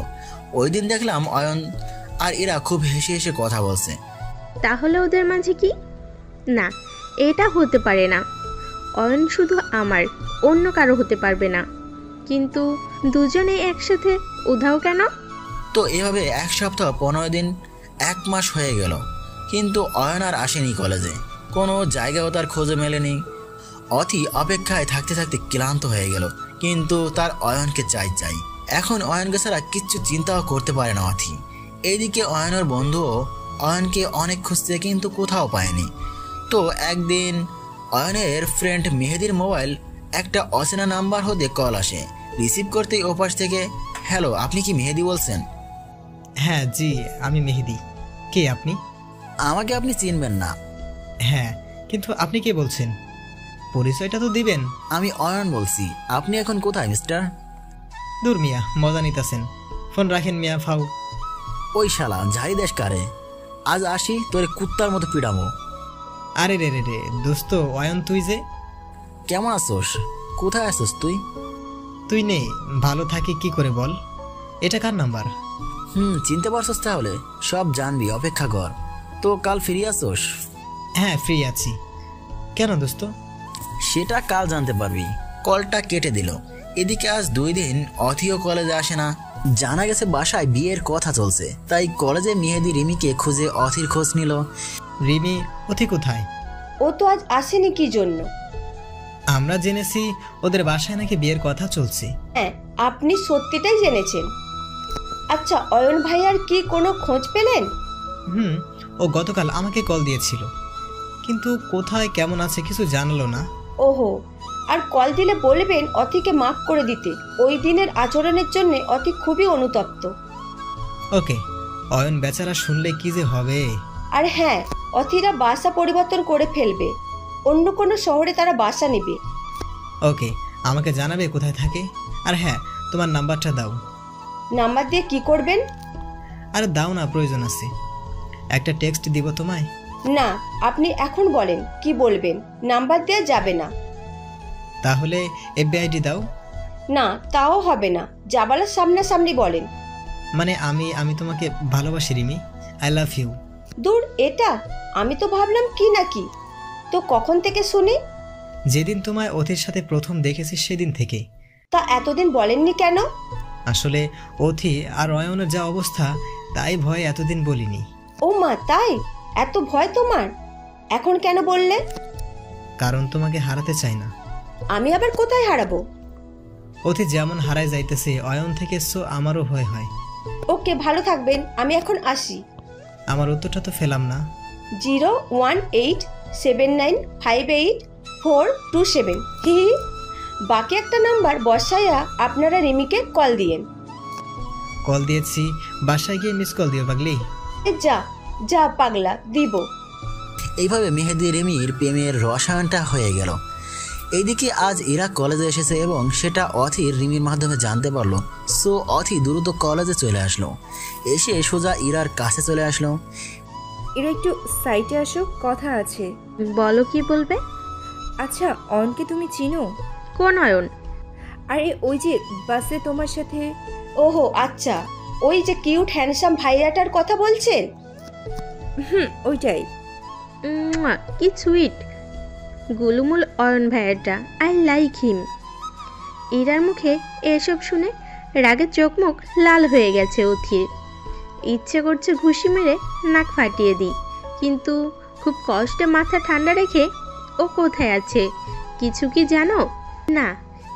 B: ওই দিন দেখলাম অয়ন আর এরা খুব হেসে হেসে কথা বলছে।
M: তাহলে ওদের মাঝে কি? না, এটা হতে পারে না। অয়ন শুধু আমার, অন্য কারো হতে পারবে না। কিন্তু দুজনে একসাথে উধাও কেন?
B: তো এভাবে 1 সপ্তাহ 15 দিন 1 মাস হয়ে গেল, কিন্তু অয়ন আর আসেনি কলেজে। কোনো জায়গাও তার খোঁজে মেলেনি। অথি অপেক্ষায় থাকতে থাকতে ক্লান্ত হয়ে গেল, কিন্তু তার অয়নকে চাই। এখন অয়নকে ছাড়া কিচ্ছু চিন্তাও করতে পারে না অথি। এইদিকে অয়নের বন্ধুও অয়নকে অনেক খুঁজছে, কিন্তু কোথাও পায়নি। তো একদিন অয়নের ফ্রেন্ড মেহেদির মোবাইল একটা অচেনা নাম্বার হতে কল আসে। রিসিভ করতেই ওপাশ থেকে, হ্যালো, আপনি কি মেহেদি বলছেন?
E: হ্যাঁ জি, আমি মেহেদি। কে আপনি?
B: আমাকে আপনি চিনবেন না।
E: হ্যাঁ, কিন্তু আপনি কে বলছেন? পরিচয়টা তো দিবেন।
B: আমি অয়ন বলছি। আপনি এখন কোথায় মিস্টার?
E: দূর মিয়া, মজা নিতেছেন। ফোন রাখেন মিয়া, ফাউ।
B: ওই শালা ঝাড়ি দেশ কারে। আজ আসি তোরে কুত্তার মতো পিড়ামো।
E: আরে রে রে রে দোস্ত অয়ন, তুই যে
B: কেমন আছোস? কোথায় আছোস তুই?
E: তুই নেই, ভালো থাকি কি করে বল? এটা কার নাম্বার?
B: চিনতে পারছস? তাহলে সব জানবি, অপেক্ষা কর। তো কাল ফিরে আসোস?
E: হ্যাঁ ফ্রি আছি। কেন দোস্ত?
B: সেটা কাল জানতে পারবি। কলটা কেটে দিল। এদিকে আজ 2 দিন অথিও কলেজে আসে না। জানা গেছে বাসায় বিয়ের কথা চলছে, তাই কলেজে মেহেদি রিমিকে খুঁজে অথির খোঁজ নিল।
E: রিমি অথি কোথায়?
G: ও তো আজ আসেনি কি জন্য?
E: আমরা জেনেছি ওদের বাসায় নাকি বিয়ের কথা চলছে।
G: হ্যাঁ, আপনি সত্যিটাই জেনেছেন। আচ্ছা, অয়ন ভাইয়ার কি কোনো খোঁজ পেলেন?
E: ও গতকাল আমাকে কল দিয়েছিল, কিন্তু কোথায় কেমন আছে কিছু জানালো না।
G: ওহো, আর কল দিলে বলবেন অথিকে মাফ করে দিতে। ওই দিনের আচরণের জন্য অথি খুবই অনুতপ্ত।
E: ওকে, অয়ন বেচারা শুনলে কি যে হবে।
G: আর হ্যাঁ, অথিরা বাসা পরিবর্তন করে ফেলবে, অন্য কোনো শহরে তারা বাসা নেবে।
E: ওকে, আমাকে জানাবে কোথায় থাকে। আর হ্যাঁ, তোমার নাম্বারটা দাও।
G: নাম্বার দিয়ে কি করবেন?
E: আরে দাও না, প্রয়োজন আছে। একটা টেক্সট দিব তোমায়।
G: না, আপনি এখন বলেন কি বলবেন, নাম্বার দেওয়া যাবে না।
E: তাহলে এফবিআইডি দাও।
G: না, তাও হবে না, জাবালার সামনাসামনি বলেন।
E: মানে আমি তোমাকে ভালোবাসি রিমি, আই লাভ ইউ।
G: দূর, এটা আমি তো ভাবলাম কি নাকি। তো কখন থেকে শুনি?
E: যেদিন তোমায় অথির সাথে প্রথম দেখেছি সেদিন থেকে।
G: তা এতদিন বলেননি কেন?
E: আসলে অথি আর অয়নের যা অবস্থা, তাই ভয় এতদিন বলিনি।
G: ও মা, তাই? এত ভয় তোমার? এখন কেন বললে?
E: কারণ তোমাকে হারাতে চাই না।
G: আমি আবার কোথায় হারাবো?
E: অথি যেমন হারায় যাইতেছে অয়ন থেকে, সো আমারও ভয় হয়।
G: ওকে, ভালো থাকবেন, আমি এখন আসি।
E: আমার উত্তরটা তো ফেলাম না।
G: 01879584227। হি, বাকি একটা নাম্বার বসাইয়া আপনারা রিমিকে কল দিয়েন।
E: কল দিয়েছি, বাসায় গিয়ে মিস কল দিও পাগলি।
G: যা যা পাগলা, দিব।
B: এইভাবে মেহেদি রিমির প্রেমের রসায়নটা হয়ে গেল। এইদিকে আজ এরা কলেজে এসেছে এবং সেটা অথির রিমির মাধ্যমে জানতে পারলো। সো অথি দ্রুত কলেজে চলে আসলো। এসে সোজা ইরার কাছে চলে আসলো।
A: এরা একটু সাইটে আসো, কথা আছে।
M: বলো, কি বলবে?
A: আচ্ছা, অয়নকে তুমি চিনো?
M: কোন অয়ন?
A: আরে ওই যে বাসে তোমার সাথে।
G: ওহো আচ্ছা, ওই যে কিউট হ্যান্ডসাম ভাইয়াটার কথা বলছেন?
A: ওইটাই।
M: কি সুইট গুলুমুল অয়ন ভাইয়াটা, আই লাইক হিম। ইরার মুখে এসব শুনে রাগে চোখ মুখ লাল হয়ে গেছে অথির। ইচ্ছে করছে ঘুষি মেরে নাক ফাটিয়ে দিই, কিন্তু খুব কষ্টে মাথা ঠান্ডা রেখে ও কোথায় আছে কিছু কি জানো? না,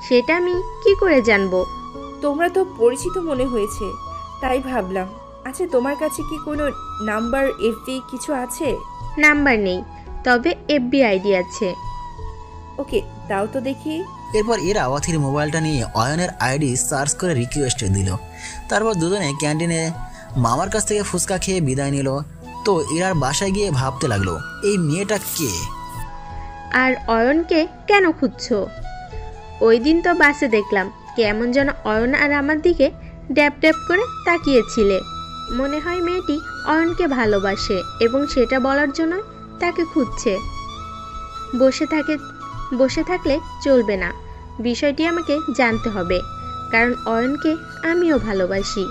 M: সেটা আমি কি করে জানবো?
A: তোমরা তো পরিচিত মনে হয়েছে, তাই ভাবলাম। আচ্ছা, তোমার কাছে কি কোনো নাম্বার, এফবি কিছু আছে?
M: নাম্বার নেই, তবে এফবি আইডি আছে।
A: ওকে, দাও তো দেখি।
B: এরপর ইরা অথির মোবাইলটা নিয়ে অয়নের আইডি সার্চ করে রিকোয়েস্ট দিল। তারপর দুজনে ক্যান্টিনে মামার কাছ থেকে ফুচকা খেয়ে বিদায় নিল। তো ইরার বাসায় গিয়ে ভাবতে লাগলো, এই মেয়েটা কে
M: আর অয়নকে কেন খুঁজছো? ওই দিন তো বাসে দেখলাম কেমন যেন অয়ন আর আমার দিকে ড্যাপ ড্যাপ করে তাকিয়েছিলে। মনে হয় মেয়েটি অয়নকে ভালোবাসে এবং সেটা বলার জন্য তাকে খুঁজছে। বসে থাকলে চলবে না, বিষয়টি আমাকে জানতে হবে, কারণ অয়নকে আমিও ভালোবাসি।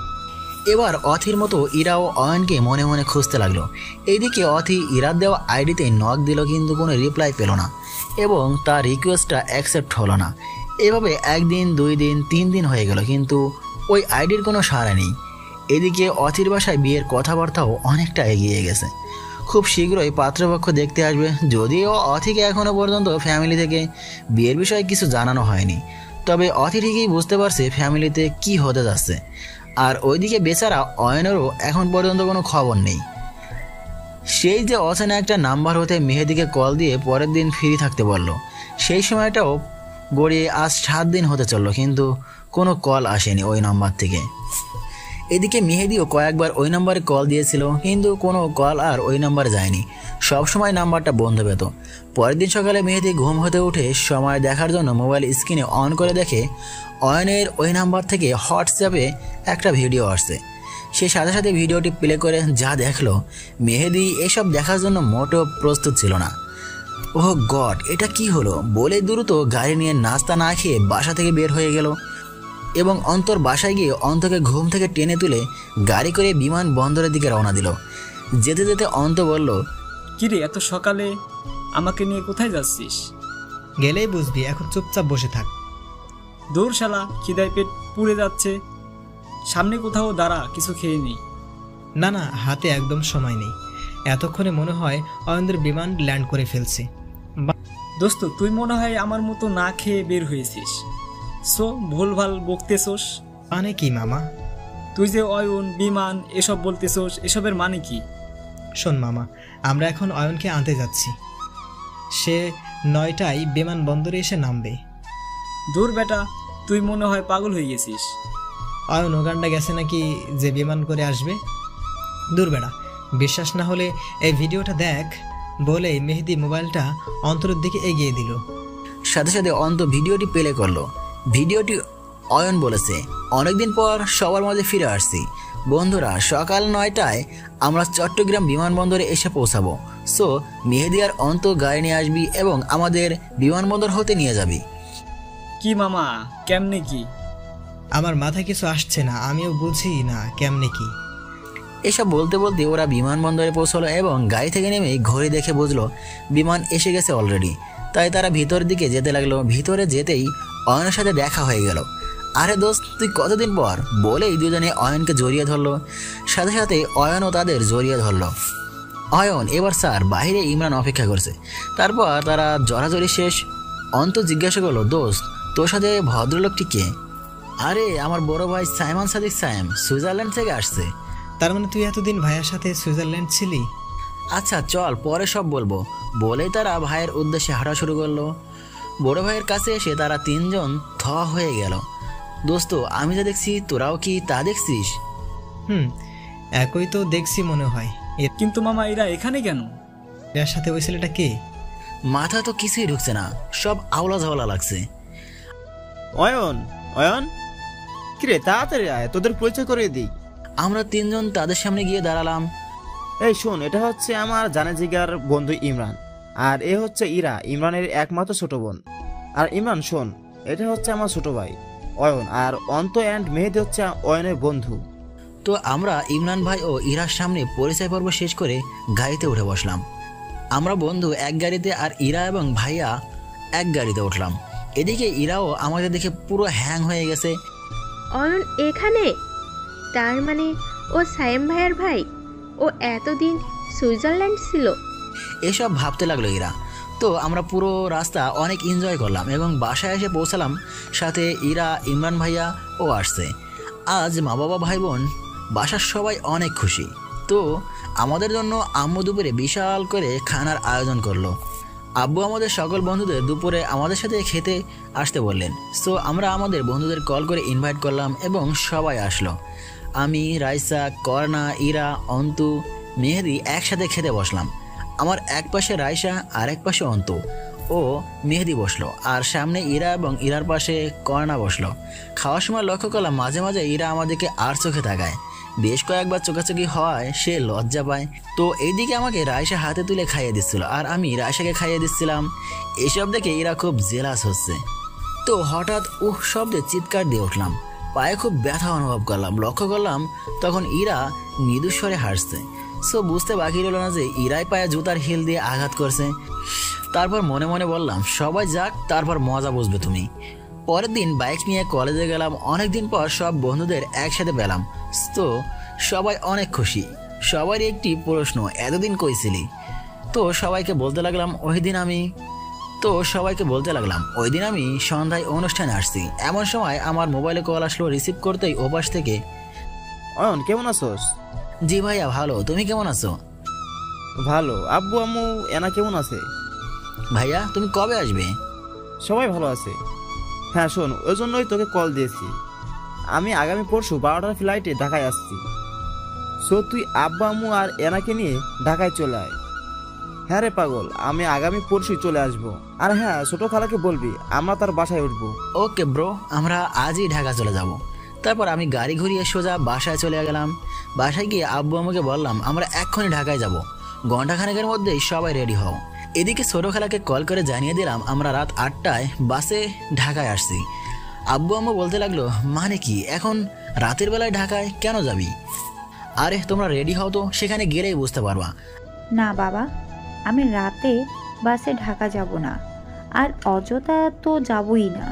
B: এবার অথির মতো ইরাও অয়নকে মনে মনে খুঁজতে লাগলো। এইদিকে অথি ইরার দেওয়া আইডিতে নক দিল, কিন্তু কোনো রিপ্লাই পেল না এবং তার রিকোয়েস্টটা অ্যাকসেপ্ট হলো না। এভাবে 1 দিন 2 দিন 3 দিন হয়ে গেল, কিন্তু ওই আইডির কোনো সাড়া নেই। এদিকে অথির বাসায় বিয়ের কথাবার্তাও অনেকটা এগিয়ে গেছে। খুব শীঘ্রই পাত্রপক্ষ দেখতে আসবে, যদিও অথিকে এখনও পর্যন্ত ফ্যামিলি থেকে বিয়ের বিষয়ে কিছু জানানো হয়নি। তবে অথি ঠিকই বুঝতে পারছে ফ্যামিলিতে কি হতে যাচ্ছে। আর ওইদিকে বেচারা অয়নেরও এখন পর্যন্ত কোনো খবর নেই। সেই যে অচেনা একটা নাম্বার হতে মেহেদিকে কল দিয়ে পরের দিন ফ্রি থাকতে বলল, সেই সময়টাও গড়িয়ে আজ 7 দিন হতে চললো, কিন্তু কোনো কল আসেনি ওই নাম্বার থেকে। এদিকে মেহেদিও কয়েকবার ওই নাম্বারে কল দিয়েছিল, কিন্তু কোনো কল আর ওই নাম্বারে যায়নি। সবসময় নাম্বারটা বন্ধ পেত। পরের দিন সকালে মেহেদি ঘুম হতে উঠে সময় দেখার জন্য মোবাইল স্ক্রিনে অন করে দেখে অয়নের ওই নাম্বার থেকে হোয়াটসঅ্যাপে একটা ভিডিও আসছে। সে সাথে সাথে ভিডিওটি প্লে করে যা দেখলো, মেহেদি এসব দেখার জন্য মোটেও প্রস্তুত ছিল না। ওহ গড, এটা কি হলো বলে দ্রুত গাড়ি নিয়ে নাস্তা না খেয়ে বাসা থেকে বের হয়ে গেল এবং অন্তর বাসায় গিয়ে অন্তকে ঘুম থেকে টেনে তুলে গাড়ি করে বিমান বন্দরের দিকে রওনা দিল। যেতে যেতে অন্ত বলল,
N: কিরে এত সকালে আমাকে নিয়ে কোথায় যাচ্ছিস?
E: গেলেই বুঝবি, এখন চুপচাপ বসে থাক।
N: দূর শালা, খিদায় পেট পুড়ে যাচ্ছে, সামনে কোথাও দাঁড়া, কিছু খেয়ে নি।
E: না না, হাতে একদম সময় নেই, এতক্ষণে মনে হয় অয়নদের বিমান ল্যান্ড করে ফেলছে।
N: দোস্ত, তুই মনে হয় আমার মতো না খেয়ে বের হয়েছিস, সো ভুলভাল বকতেছোস।
E: মানে কি মামা?
N: তুই যে অয়ন, বিমান এসব বলতেছোস, এসবের মানে কি?
E: শোন মামা, আমরা এখন অয়নকে আনতে যাচ্ছি। সে 9টায় বিমান বন্দরে এসে নামবে।
N: দূর বেটা, তুই মনে হয় পাগল হয়ে গেছিস।
E: অয়ন ওগান্ডা গেছে নাকি যে বিমান করে আসবে? দূর বেটা, বিশ্বাস না হলে এই ভিডিওটা দেখ বলে মেহেদি মোবাইলটা অন্তরের দিকে এগিয়ে দিল।
B: সাথে সাথে অন্ত ভিডিওটি প্লে করলো। ভিডিওটি অয়ন বলেছে, অনেকদিন পর সবার মাঝে ফিরে আসছি বন্ধুরা, সকাল 9টায় আমরা চট্টগ্রাম বিমানবন্দরে এসে পৌঁছাবো। সো মেহেদি আর অন্ত গাড়ি নিয়ে আসবি এবং আমাদের বিমানবন্দর হতে নিয়ে যাবি।
N: কি মামা, কেমনে কি?
E: আমার মাথায় কিছু আসছে না, আমিও বুঝি না কেমনে কি।
B: এসব বলতে বলতে ওরা বিমানবন্দরে পৌঁছলো এবং গাড়ি থেকে নেমেই ঘড়ি দেখে বুঝলো বিমান এসে গেছে অলরেডি। তাই তারা ভিতরের দিকে যেতে লাগলো। ভিতরে যেতেই অয়নের সাথে দেখা হয়ে গেল। আরে দোস্ত, তুই কতদিন পর বলেই দুজনে অয়নকে জড়িয়ে ধরলো। সাথে সাথে অয়নও তাদের জড়িয়ে ধরলো। অয়ন, এবার স্যার বাইরে ইমরান অপেক্ষা করছে। তারপর তারা জড়াজড়ি শেষ। অন্ত জিজ্ঞাসা করলো, দোস্ত তোর সাথে ভদ্রলোকটি কে? আরে আমার বড় ভাই সাইমন সাদিক সাইম, সুইজারল্যান্ড থেকে আসছে।
E: তার মানে তুই এতদিন ভাইয়ের সাথে সুইজারল্যান্ড ছিলি?
B: আচ্ছা চল, পরে সব বলবো। বলেই তারা ভাইয়ের উদ্দেশ্যে হাঁটা শুরু করলো। বড় ভাইয়ের কাছে এসে তারা 3 জন থ হয়ে গেল। দোস্ত, আমি যা দেখছি তোরাও কি তা দেখছিস?
E: একই তো দেখছি মনে হয়।
N: কিন্তু মামা, এরা এখানে কেন?
E: এর সাথে ওই ছেলেটা কে?
B: মাথা তো কিছুই ঢুকছে না, সব আওলা ঝাওলা লাগছে।
O: অয়ন, অয়ন কিরে, তাড়াতাড়ি আয়, তোদের পরিচয় করে দিই।
B: আমরা 3 জন তাদের সামনে গিয়ে দাঁড়ালাম।
O: এই শোন, এটা হচ্ছে আমার জানে জিগার বন্ধু ইমরান, আর এ হচ্ছে ইরা, ইমরানের একমাত্র ছোট বোন। আর ইমরান শোন, এটা হচ্ছে আমার ছোট ভাই অয়ন, আর অন্ত অ্যান্ড মেহেদি হচ্ছে অয়নের বন্ধু।
B: তো আমরা ইমরান ভাই ও ইরার সামনে পরিচয় পর্ব শেষ করে গাড়িতে উঠে বসলাম। আমরা বন্ধু এক গাড়িতে আর ইরা এবং ভাইয়া এক গাড়িতে উঠলাম। এদিকে ইরাও আমাদের দেখে পুরো হ্যাং হয়ে গেছে।
M: অয়ন এখানে? তার মানে ও সায়েম ভাইয়ের ভাই? ও এতদিন সুইজারল্যান্ড ছিল?
B: এসব ভাবতে লাগলো ইরা। তো আমরা পুরো রাস্তা অনেক এনজয় করলাম এবং বাসায় এসে পৌঁছালাম। সাথে ইরা, ইমরান ভাইয়া ও আসছে। আজ মা বাবা ভাই বোন বাসার সবাই অনেক খুশি। তো আমাদের জন্য আম্মু দুপুরে বিশাল করে খানার আয়োজন করলো। আব্বু আমাদের সকল বন্ধুদের দুপুরে আমাদের সাথে খেতে আসতে বললেন। সো আমরা আমাদের বন্ধুদের কল করে ইনভাইট করলাম এবং সবাই আসলো। আমি, রাইসা, করনা, ইরা, অন্তু, মেহেদি একসাথে খেতে বসলাম। আমার এক পাশে রাইসা আর এক পাশে অন্তু ও মেহেদি বসলো, আর সামনে ইরা এবং ইরার পাশে করনা বসলো। খাওয়ার সময় লক্ষ্য করলাম মাঝে মাঝে ইরা আমাদেরকে আর চোখে তাকায়। বেশ কয়েকবার চোখাচোখি হওয়ায় সে লজ্জা পায়। তো এইদিকে আমাকে রাইসা হাতে তুলে খাইয়ে দিচ্ছিল আর আমি রাইসাকে খাইয়ে দিচ্ছিলাম। এসব দেখে ইরা খুব জেলাস হচ্ছে। তো হঠাৎ শব্দে চিৎকার দিয়ে উঠলাম। পায়ে খুব ব্যথা অনুভব করলাম। লক্ষ্য করলাম তখন ইরা মৃদুস্বরে হাসছে। সো বুঝতে বাকি রইল না যে ইরাই পায়ে জুতার হিল দিয়ে আঘাত করছে। তারপর মনে মনে বললাম সবাই যাক, তারপর মজা বুঝবে তুমি। পরের দিন বাইক নিয়ে কলেজে গেলাম। অনেকদিন পর সব বন্ধুদের একসাথে পেলাম। তো সবাই অনেক খুশি। সবারই একটি প্রশ্ন, এতদিন কই ছিলি? তো সবাইকে বলতে লাগলাম ওই দিন আমি সন্ধ্যায় অনুষ্ঠানে আসছি। এমন সময় আমার মোবাইলে কল আসলো। রিসিভ করতেই ওপাশ থেকে,
O: অয়ন কেমন আছোস?
B: জি ভাইয়া ভালো, তুমি কেমন আছো?
O: ভালো। আব্বু আম্মু এনা কেমন আছে?
B: ভাইয়া তুমি কবে আসবে?
O: সবাই ভালো আছে। হ্যাঁ শোন, ওই জন্যই তোকে কল দিয়েছি। আমি আগামী পরশু 12টার ফ্লাইটে ঢাকায় আসছি। সো তুই আব্বু আম্মু আর এনাকে নিয়ে ঢাকায় চলে আয়। হ্যাঁ রে পাগল, আমি আগামী পরশুই চলে আসবো। আর হ্যাঁ, ছোট খালাকে বলবি আমরা তার বাসায় উঠবো।
B: ওকে ব্রো, আমরা আজই ঢাকা চলে যাব। তারপর আমি গাড়ি ঘুরিয়ে সোজা বাসায় চলে গেলাম। বাসায় গিয়ে আব্বু আম্মুকে বললাম আমরা এক্ষুনি ঢাকায় যাব, ঘন্টাখানেকের মধ্যেই সবাই রেডি হও। এদিকে ছোট খালাকে কল করে জানিয়ে দিলাম আমরা রাত 8টায় বাসে ঢাকায় আসছি। আব্বু আম্মু বলতে লাগলো মানে কি, এখন রাতের বেলায় ঢাকায় কেন যাবি? আরে তোমরা রেডি হও তো, সেখানে গেলেই বুঝতে পারবা।
D: না বাবা, আমি রাতে বাসে ঢাকা যাব না, আর অযথা তো যাবই না।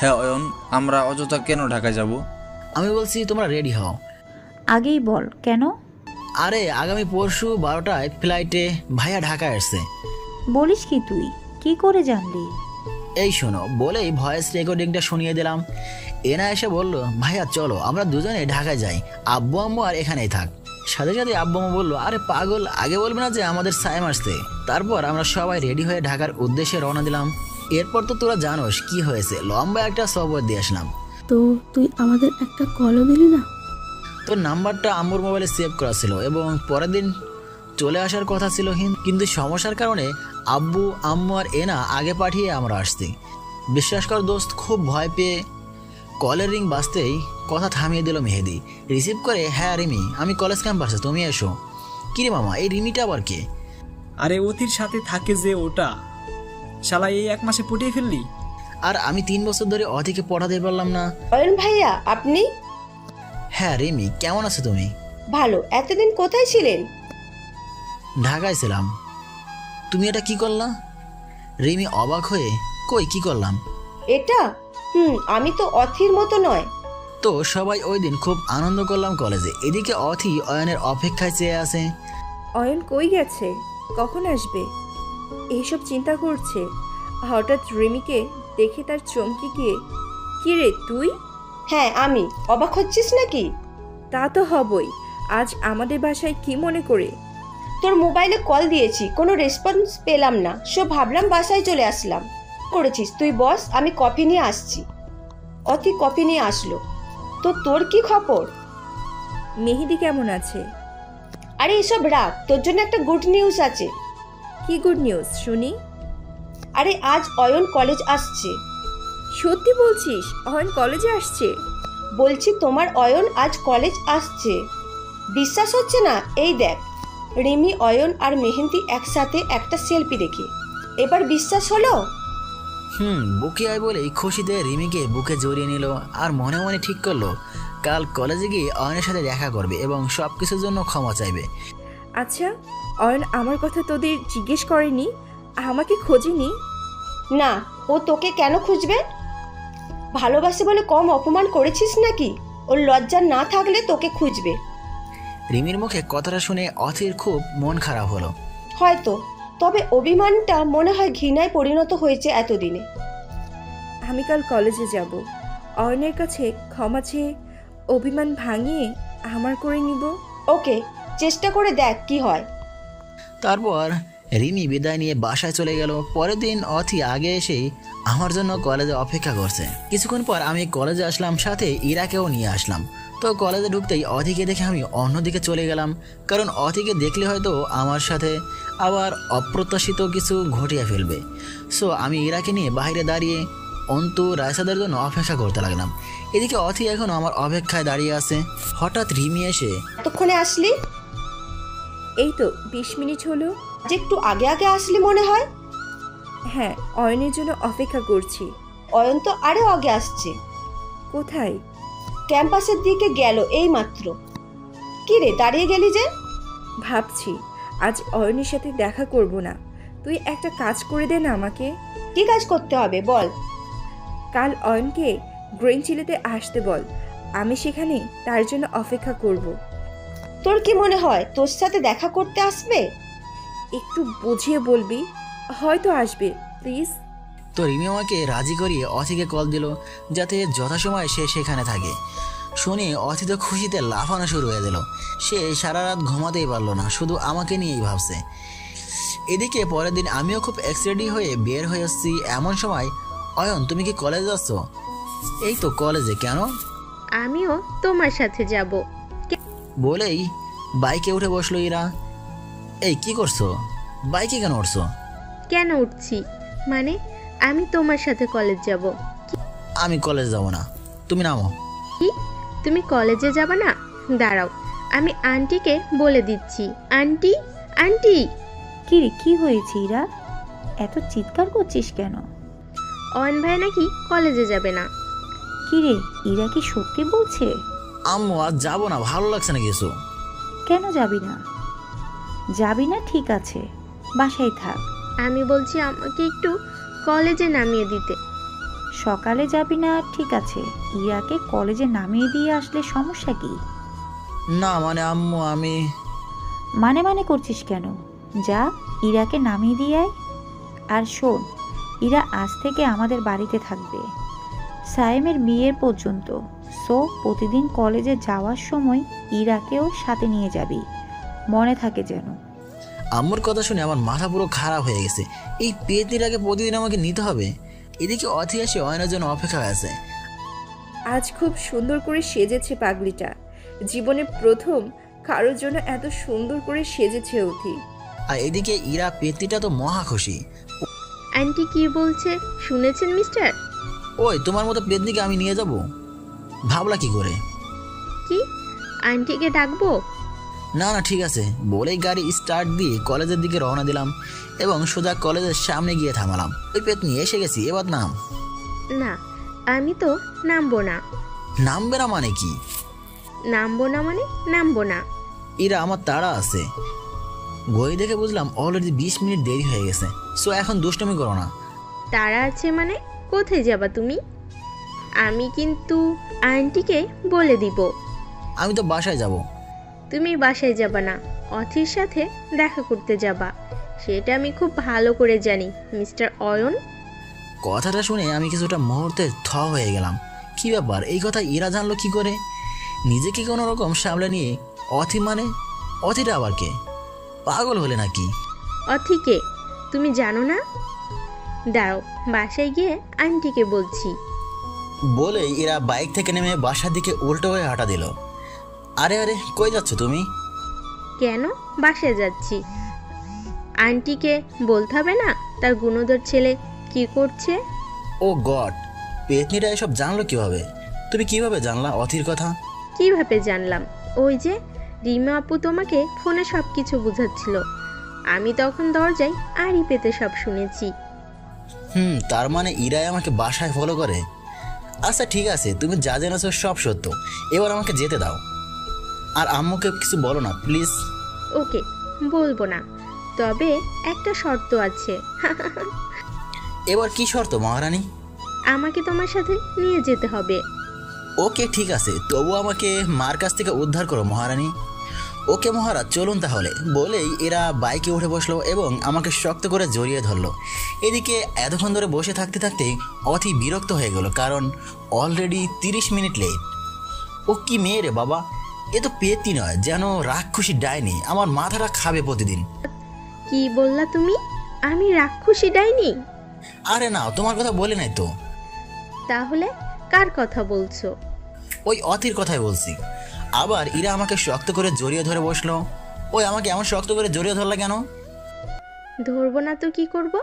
F: হ্যাঁ অয়ন, আমরা অযথা কেন ঢাকায় যাব?
B: আমি বলছি তোমরা রেডি হও।
D: আগেই বল কেন?
B: আরে আগামী পরশু 12টায় ফ্লাইটে ভাইয়া ঢাকায় আসছে।
D: বলিস কি, তুই কি করে জানলি?
B: এই শোনো বলেই ভয়েস রেকর্ডিংটা শুনিয়ে দিলাম। এনা এসে বলল ভাইয়া চলো আমরা দুজনে ঢাকায় যাই, আব্বু আম্মু আর এখানেই থাক। সাথে সাথে আব্বু আম্মু বললো আরে পাগল, আগে বলবে না যে আমাদের সাইম আসছে। তারপর আমরা সবাই রেডি হয়ে ঢাকার উদ্দেশ্যে রওনা দিলাম। এরপর তো তোরা জানোস কি হয়েছে, লম্বা একটা সফর দিয়ে আসলাম।
K: তো তুই আমাদের একটা কলও দিলি না?
B: তোর নাম্বারটা আম্মুর মোবাইলে সেভ করা ছিল এবং পরের দিন চলে আসার কথা ছিল, কিন্তু সমস্যার কারণে আব্বু আম্মু আর এনা আগে পাঠিয়ে আমরা আসছি। বিশ্বাস কর দোস্ত, খুব ভয় পেয়ে কলের রিং বাজতেই কথা থামিয়ে দিল মেহেদি। রিসিভ করে, হ্যাঁ রিমি, আমি কলেজ ক্যাম্পাসে, তুমি এসো। কিরে মামা, এই রিমিটা আবার কে?
N: আরে অতির সাথে থাকে যে ওটা, শালা এই 1 মাসে পটিয়ে ফেললি।
B: আর আমি 3 বছর ধরে অধিকে পড়াতে পারলাম না।
G: অয়ন ভাইয়া আপনি?
B: হ্যাঁ রিমি, কেমন আছো তুমি?
G: ভালো। এতদিন কোথায় ছিলেন?
B: ঢাকায় ছিলাম। তুমি এটা কি করলা? রিমি অবাক হয়ে, কই কি করলাম?
G: এটা আমি তো অথির মতো নয়।
B: তো সবাই ওই দিন খুব আনন্দ করলাম কলেজে। এদিকে অথি অয়নের অপেক্ষায় চেয়ে আছে।
A: অয়ন কই গেছে, কখন আসবে এইসব চিন্তা করছে। হঠাৎ রিমিকে দেখে তার চমকে গিয়ে, কি রে তুই?
G: হ্যাঁ আমি। অবাক হচ্ছিস নাকি?
A: তা তো হবই, আজ আমাদের বাসায় কি মনে করে?
G: তোর মোবাইলে কল দিয়েছি, কোনো রেসপন্স পেলাম না, সো ভাবলাম বাসায় চলে আসলাম। করেছিস তুই বস, আমি কফি নিয়ে আসছি। অতি কফি নিয়ে আসলো। তো তোর কি খবর?
A: মেহেদি কেমন আছে?
G: আরে এসব রাখ, তোর জন্য একটা গুড নিউজ আছে।
A: কি গুড নিউজ শুনি?
G: আরে আজ অয়ন কলেজ আসছে।
A: সত্যি বলছিস? অয়ন কলেজে আসছে?
G: বলছি তোমার অয়ন আজ কলেজ আসছে। বিশ্বাস হচ্ছে না? এই দেখ, রিমি, অয়ন আর মেহেন্দি একসাথে একটা সেলফি দেখে। এবার বিশ্বাস হলো?
B: বুকে আয় বলেই খুশিতে রিমিকে বুকে জড়িয়ে নিল আর মনে মনে ঠিক করলো কাল কলেজে গিয়ে অয়নের সাথে দেখা করবে এবং সবকিছুর জন্য ক্ষমা চাইবে।
A: আচ্ছা, অয়ন আমার কথা তোদের জিজ্ঞেস করেনি? আমাকে খোঁজেনি?
G: না, ও তোকে কেন খুঁজবে? ভালোবাসে বলে কম অপমান করেছিস নাকি? ওর লজ্জা না থাকলে তোকে খুঁজবে।
B: রিমির মুখে কথাটা শুনে অথির খুব মন খারাপ হলো।
G: হয়তো, তবে অভিমানটা মনে হয় ঘৃণায় পরিণত হয়েছে এতদিনে।
A: আমি কাল কলেজে যাব, অয়নের কাছে ক্ষমা চেয়ে অভিমান ভাঙিয়ে আমার করে নিব।
G: ওকে, চেষ্টা করে দেখ কি হয়।
B: তারপর রিমি বিদায় নিয়ে বাসায় চলে গেল। পরের দিন অথি আগে এসেই আমার জন্য কলেজে অপেক্ষা করছে। কিছুক্ষণ পর আমি কলেজে আসলাম, সাথে ইরাকেও নিয়ে আসলাম। তো কলেজে ঢুকতেই অথিকে দেখে আমি অন্যদিকে চলে গেলাম, কারণ অথিকে দেখলে হয়তো আমার সাথে আবার অপ্রত্যাশিত কিছু ঘটিয়ে ফেলবে। সো আমি ইরাকে নিয়ে বাইরে দাঁড়িয়ে অন্তু রায়সাদের জন্য অপেক্ষা করতে লাগলাম। এদিকে অথি এখনও আমার অপেক্ষায় দাঁড়িয়ে আছে। হঠাৎ রিমি এসে,
G: এতক্ষণে আসলি?
A: এই তো 20 মিনিট হলো।
G: যে একটু আগে আগে আসলি মনে হয়।
A: হ্যাঁ, অয়নের জন্য অপেক্ষা করছি।
G: অয়ন তো আরও আগে আসছে।
A: কোথায়?
G: ক্যাম্পাসের দিকে গেল এই মাত্র। কি রে, দাঁড়িয়ে গেলি যে?
A: ভাবছি আজ অয়নের সাথে দেখা করব না। তুই একটা কাজ করে দে না আমাকে।
G: কি কাজ করতে হবে বল?
A: কাল অয়নকে গ্রিন চিলিতে আসতে বল, আমি সেখানে তার জন্য অপেক্ষা করব।
G: তোর কি মনে হয় তোর সাথে দেখা করতে আসবে?
A: একটু বুঝিয়ে বলবি, হয়তো আসবে, প্লিজ।
B: তো রিমি আমাকে রাজি করিয়ে অথিকে কল দিল যাতে যথাসময়ে সে সেখানে থাকে। শুনে অথি তো খুশিতে লাফানো শুরু হয়ে দিল। সে সারা রাত ঘুমাতেই পারলো না, শুধু আমাকে নিয়েই ভাবছে। এদিকে পরের দিন আমিও খুব এক্সাইটেড হয়ে বের হয়ে আসছি। এমন সময়, অয়ন তুমি কি কলেজে যাচ্ছ? এই তো কলেজে। কেন?
M: আমিও তোমার সাথে যাব
B: বলেই বাইকে উঠে বসলো ইরা। এই কি করছো? বাইকে কেন উঠছো?
M: কেন উঠছি মানে, আমি তোমার সাথে কলেজ যাব।
B: আমি কলেজ যাব না, তুমি নামো।
M: কি, তুমি কলেজে যাবে না? দাঁড়াও, আমি আন্টিকে বলে দিচ্ছি। Aunty, aunty.
D: কি রে, কি হয়েছে ইরা? এত চিৎকার করছিস কেন?
M: অয়ন ভাই নাকি কলেজে যাবে না।
D: কি রে, ইরা কি সত্যি বলছে?
B: আম্মু আজ যাবো না, ভালো লাগছে না কিছু।
D: কেন যাবি না? যাবি না ঠিক আছে, বাসায় থাক।
M: আমি বলছি আমাকে একটু কলেজে নামিয়ে দিতে।
D: সকালে যাবি না ঠিক আছে, ইরাকে কলেজে নামিয়ে দিয়ে আসলে সমস্যা কি?
B: না মানে আম্মু আমি
D: মানে করছিস কেন? যা, ইরাকে নামিয়ে দিয়ে আয়। আর শোন, ইরা আজ থেকে আমাদের বাড়িতে থাকবে সায়েমের বিয়ের পর্যন্ত। সো প্রতিদিন কলেজে যাওয়ার সময় ইরাকেও সাথে নিয়ে যাবি, মনে থাকে যেন।
B: আম্মুর কথা শুনে আমার মাথা পুরো খারাপ হয়ে গেছে। এই পেতনির আগে প্রতিদিন আমাকে নিতে হবে। এদিকে অথি এসে অয়নের জন্য অপেক্ষা আছে।
A: আজ খুব সুন্দর করে সেজেছে পাগলিটা। জীবনে প্রথম কারোর জন্য এত সুন্দর করে সেজেছে অথি।
B: আর এদিকে ইরা পেতনিটা তো মহা খুশি।
M: আন্টি কি বলছে শুনেছেন মিস্টার?
B: ওই তোমার মতো পেতনিকে আমি নিয়ে যাব? ভাবলা কি করে?
M: কি, আন্টিকে ডাকবো?
B: না না ঠিক আছে বলেই গাড়ি স্টার্ট দিয়ে কলেজের দিকে রওনা দিলাম এবং সোজা কলেজের সামনে গিয়ে থামালাম। ওই পেতনি এসে গেছি, এবার নাম।
M: না, আমি তো নামবো না।
B: নামবে না মানে কি?
M: নামবো না মানে নামবো না।
B: ইরা আমার তাড়া আছে। ঘড়ি দেখে বুঝলাম অলরেডি 20 মিনিট দেরি হয়ে গেছে। সো এখন দুষ্টুমি করো না।
M: তারা আছে মানে কোথায় যাবা তুমি? আমি কিন্তু আন্টিকে বলে দিব।
B: আমি তো বাসায় যাব।
M: তুমি বাসায় যাবা না, অথির সাথে দেখা করতে যাবা। সেটা আমি খুব ভালো করে জানি মিস্টার অয়ন।
B: কথাটা শুনে আমি কিছুটা মুহূর্তে থ হয়ে গেলাম। কি ব্যাপার, এই কথা ইরা জানলো কি করে? নিজেকে কোনো রকম সামলে নিয়ে অথি মানে অথিটা আবার কে? পাগল হলে নাকি?
M: অথিকে তুমি জানো না? দাঁড়াও, বাসায় গিয়ে আন্টিকে বলছি।
B: বলে এরা বাইক থেকে নেমে বাসার দিকে উল্টো হয়ে হাঁটা দিল। আরে আরে কই যাচ্ছ তুমি?
M: কেন, বাসায় যাচ্ছি। আন্টিকে বলতে হবে না তার গুণধর ছেলে কি করছে?
B: ও গড, পেতনিটা এসব জানলো কিভাবে? তুমি কিভাবে জানলা অথির কথা?
M: কিভাবে জানলাম? ওই যে রিমা আপু তোমাকে ফোনে সব কিছু বুঝাচ্ছিল, আমি তখন দরজায় আড়ি পেতে সব শুনেছি।
B: তার মানে ইরাই আমাকে বাসায় ফলো করে। আচ্ছা ঠিক আছে, তুমি যা জেনেছো সব সত্য, এবার আমাকে যেতে দাও। আর আম্মুকে কিছু বলো না প্লিজ।
M: ওকে, বলবো না, তবে একটা শর্ত আছে।
B: এবার কি শর্ত মহারানী?
M: আমাকে তোমার সাথে নিয়ে যেতে হবে।
B: ওকে ঠিক আছে, তবু আমাকে মার কাছ থেকে উদ্ধার করো মহারানী। ওকে মহারাজ, চলুন তাহলে। বলেই এরা বাইকে উঠে বসলো এবং আমাকে শক্ত করে জড়িয়ে ধরলো। এদিকে এতক্ষণ ধরে বসে থাকতে থাকতে অতি বিরক্ত হয়ে গেল, কারণ অলরেডি 30 মিনিট লেট। ও কি মেয়ে রে বাবা, এ তো পেতি নয়, যেন রাক্ষসী ডাইনি। আমার মাথাটা খাবে প্রতিদিন।
M: কি বললা তুমি? আমি রাক্ষসী ডাইনি?
B: আরে না, তোমার কথা বলে নাই তো।
M: তাহলে কার কথা বলছো?
B: ওই অতির কথাই বলছি। আবার ইরা আমাকে শক্ত করে জড়িয়ে ধরে বসলো। ওই আমাকে এমন শক্ত করে জড়িয়ে ধরলা কেন?
M: ধরবো না তো কি করব?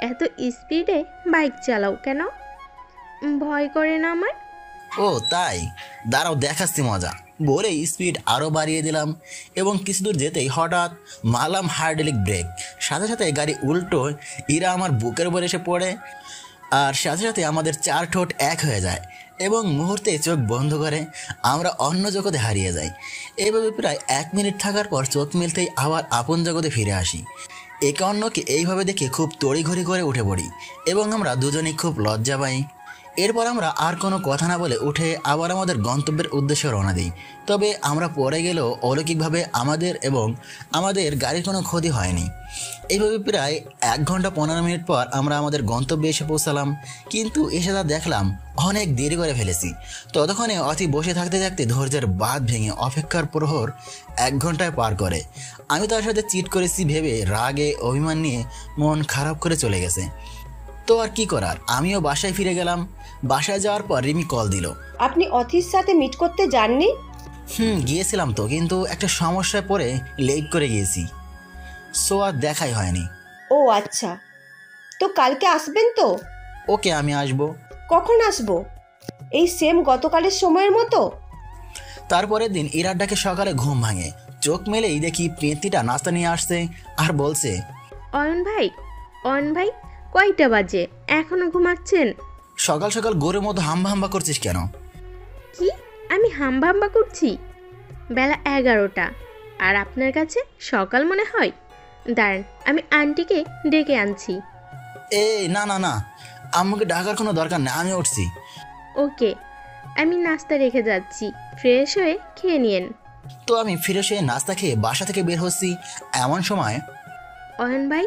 M: এত স্পিডে বাইক চালাও কেন? ভয় করে না আমার?
B: ও তাই, দাঁড়াও দেখাচ্ছি মজা। বলে স্পিড আরও বাড়িয়ে দিলাম এবং কিছু দূর যেতেই হঠাৎ মারলাম হাইড্রোলিক ব্রেক। সাথে সাথে গাড়ি উল্টো ইরা আমার বুকের উপর এসে পড়ে, আর সাথে সাথে আমাদের 4 ঠোঁট এক হয়ে যায় এবং মুহূর্তে চোখ বন্ধ করে আমরা অন্য জগতে হারিয়ে যাই। এইভাবে প্রায় 1 মিনিট থাকার পর চোখ মিলতেই আবার আপন জগতে ফিরে আসি। একে অন্যকে এইভাবে দেখে খুব তড়িঘড়ি করে উঠে পড়ি এবং আমরা দুজনেই খুব লজ্জা পাই। এরপর আমরা আর কোনো কথা না বলে উঠে আবার আমাদের গন্তব্যের উদ্দেশ্যে রওনা দিই। তবে আমরা পরে গেলেও অলৌকিকভাবে আমাদের এবং আমাদের গাড়ির কোনো ক্ষতি হয়নি। এইভাবে প্রায় 1 ঘন্টা 15 মিনিট পর আমরা আমাদের গন্তব্যে এসে পৌঁছালাম, কিন্তু এসে তা দেখলাম অনেক দেরি করে ফেলেছি। ততক্ষণে অতি বসে থাকতে থাকতে ধৈর্যের বাঁধ ভেঙে অপেক্ষার প্রহর 1 ঘন্টায় পার করে। আমি তার সাথে চিট করেছি ভেবে রাগে অভিমান নিয়ে মন খারাপ করে চলে গেছে। তো আর কি করার, আমিও বাসায় ফিরে গেলাম। বাসায় যাওয়ার পর রিমি কল দিল।
G: আপনি অথির সাথে মিট করতে যাননি?
B: গিয়েছিলাম তো, কিন্তু একটা সমস্যায় পড়ে লেট করে গিয়েছি, সো আর দেখাই হয়নি।
G: ও আচ্ছা, তো কালকে আসবেন তো?
B: ওকে, আমি আসবো।
G: কখন আসবো? এই সেম গতকালের সময়ের মতো?
B: তারপরের দিন ইরার ডাকে সকালে ঘুম ভাঙে। চোখ মেলেই দেখি প্রেতিটা নাস্তা নিয়ে আসছে আর বলছে,
M: অয়ন ভাই কয়টা বাজে, এখনো ঘুমাচ্ছেন?
B: সকাল সকাল গরুর মতো হাম্বা হাম্বা করছিস কেন?
M: কি আমি হাম্বা হাম্বা করছি? বেলা 11টা, আর আপনার কাছে সকাল মনে হয়? দাঁড়ান, আমি আন্টিকে ডেকে আনছি।
B: এই না না না, আমাকে ডাকার কোনো দরকার নেই, আমি উঠছি।
M: ওকে, আমি নাস্তা রেখে যাচ্ছি, ফ্রেশ হয়ে খেয়ে নিন।
B: তো আমি ফ্রেশ হয়ে নাস্তা খেয়ে বাসা থেকে বের হচ্ছি, এমন সময়
M: অয়ন ভাই,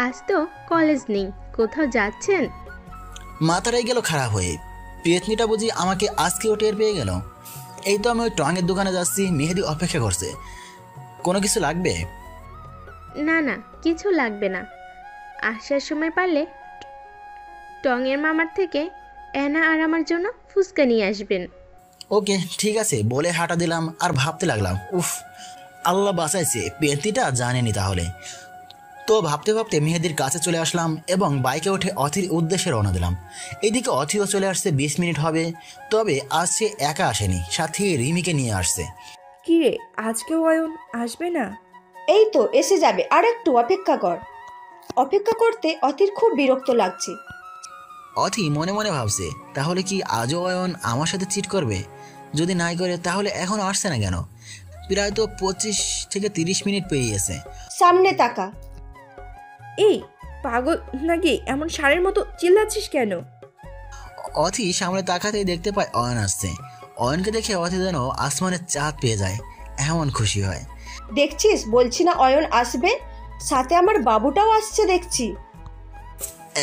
M: আজ তো কলেজ নেই, কোথাও যাচ্ছেন?
B: মাথাটাই গেল খারাপ হয়ে। পেতনিটা বুঝি আমাকে আজকেও টের পেয়ে গেল। এই তো আমি ওই টঙের দোকানে যাচ্ছি, মেহেদি অপেক্ষা করছে। কোনো কিছু লাগবে?
M: না না, কিছু লাগবে না। আসার সময় পারলে টঙের মামার থেকে এনা আর আমার জন্য ফুচকা নিয়ে আসবেন।
B: ওকে ঠিক আছে বলে হাঁটা দিলাম আর ভাবতে লাগলাম, উফ আল্লাহ বাঁচাইছে, পেতনিটা জানেনি তাহলে। তো ভাবতে ভাবতে মেহেদির কাছে চলে আসলাম এবং বাইকে উঠে অথির উদ্দেশ্যে রওনা দিলাম। এদিকে অথিও চলে আসছে, 20 মিনিট হবে। তবে আজ সে একা আসেনি, সাথে রিমিকে নিয়ে আসছে।
A: কি রে, আজকেও অয়ন আসবে না?
G: এই তো এসে যাবে, আর একটু অপেক্ষা কর। অপেক্ষা করতে অথির খুব বিরক্ত লাগছে।
B: অথি মনে মনে ভাবছে, তাহলে কি আজও অয়ন আমার সাথে চিট করবে? যদি নাই করে তাহলে এখনো আসছে না কেন? প্রায় তো 25 থেকে 30 মিনিট পেরিয়েছে।
G: সামনে তাকা।
A: এই পাগল নাকি, এমন ষাঁড়ের মতো চিল্লাচ্ছিস কেন?
B: অথি সামনে তাকাতেই দেখতে পায় অয়ন আসছে। অয়নকে দেখে অথি যেন আসমানের চাঁদ পেয়ে যায়, এমন খুশি হয়।
G: দেখছিস, বলছি না অয়ন আসবে, সাথে আমার বাবুটাও আসছে দেখছি।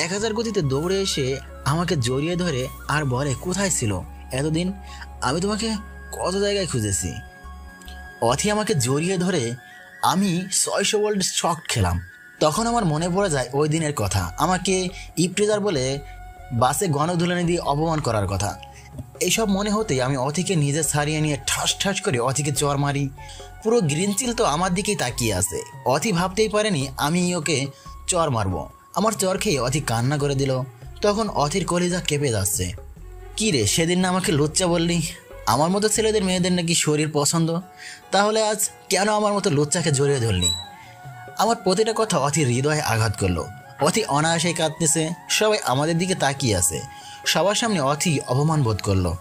B: 1000 গতিতে দৌড়ে এসে আমাকে জড়িয়ে ধরে আর বলে, কোথায় ছিল এতদিন? আমি তোমাকে কত জায়গায় খুঁজেছি। অথি আমাকে জড়িয়ে ধরে আমি 600 ভোল্ট শক খেলাম। তখন আমার মনে পড়ে যায় ওই দিনের কথা, আমাকে ইপ্রিজার বলে বাসে গণধুলানি দিয়ে অপমান করার কথা। এইসব মনে হতেই আমি অথিকে নিজে ছাড়িয়ে নিয়ে ঠাস ঠাস করে অথিকে চর মারি। পুরো গ্রিন চিল তো আমার দিকেই তাকিয়ে আছে। অথি ভাবতেই পারেনি আমি ওকে চর মারবো। আমার চর খেয়ে অথি কান্না করে দিল। তখন অথির কলিজা কেঁপে যাচ্ছে। কি রে, সেদিন না আমাকে লুচ্চা বললি? আমার মতো ছেলেদের মেয়েদের নাকি শরীর পছন্দ, তাহলে আজ কেন আমার মতো লুচ্চাকে জড়িয়ে ধরলি? আমার প্রতিটা কথা অথির হৃদয়ে আঘাত করলো। অথি অনায়াসেই কাঁদতেছে, সবাই আমাদের দিকে তাকিয়ে আছে। সবার সামনে অথি অপমান বোধ করলো।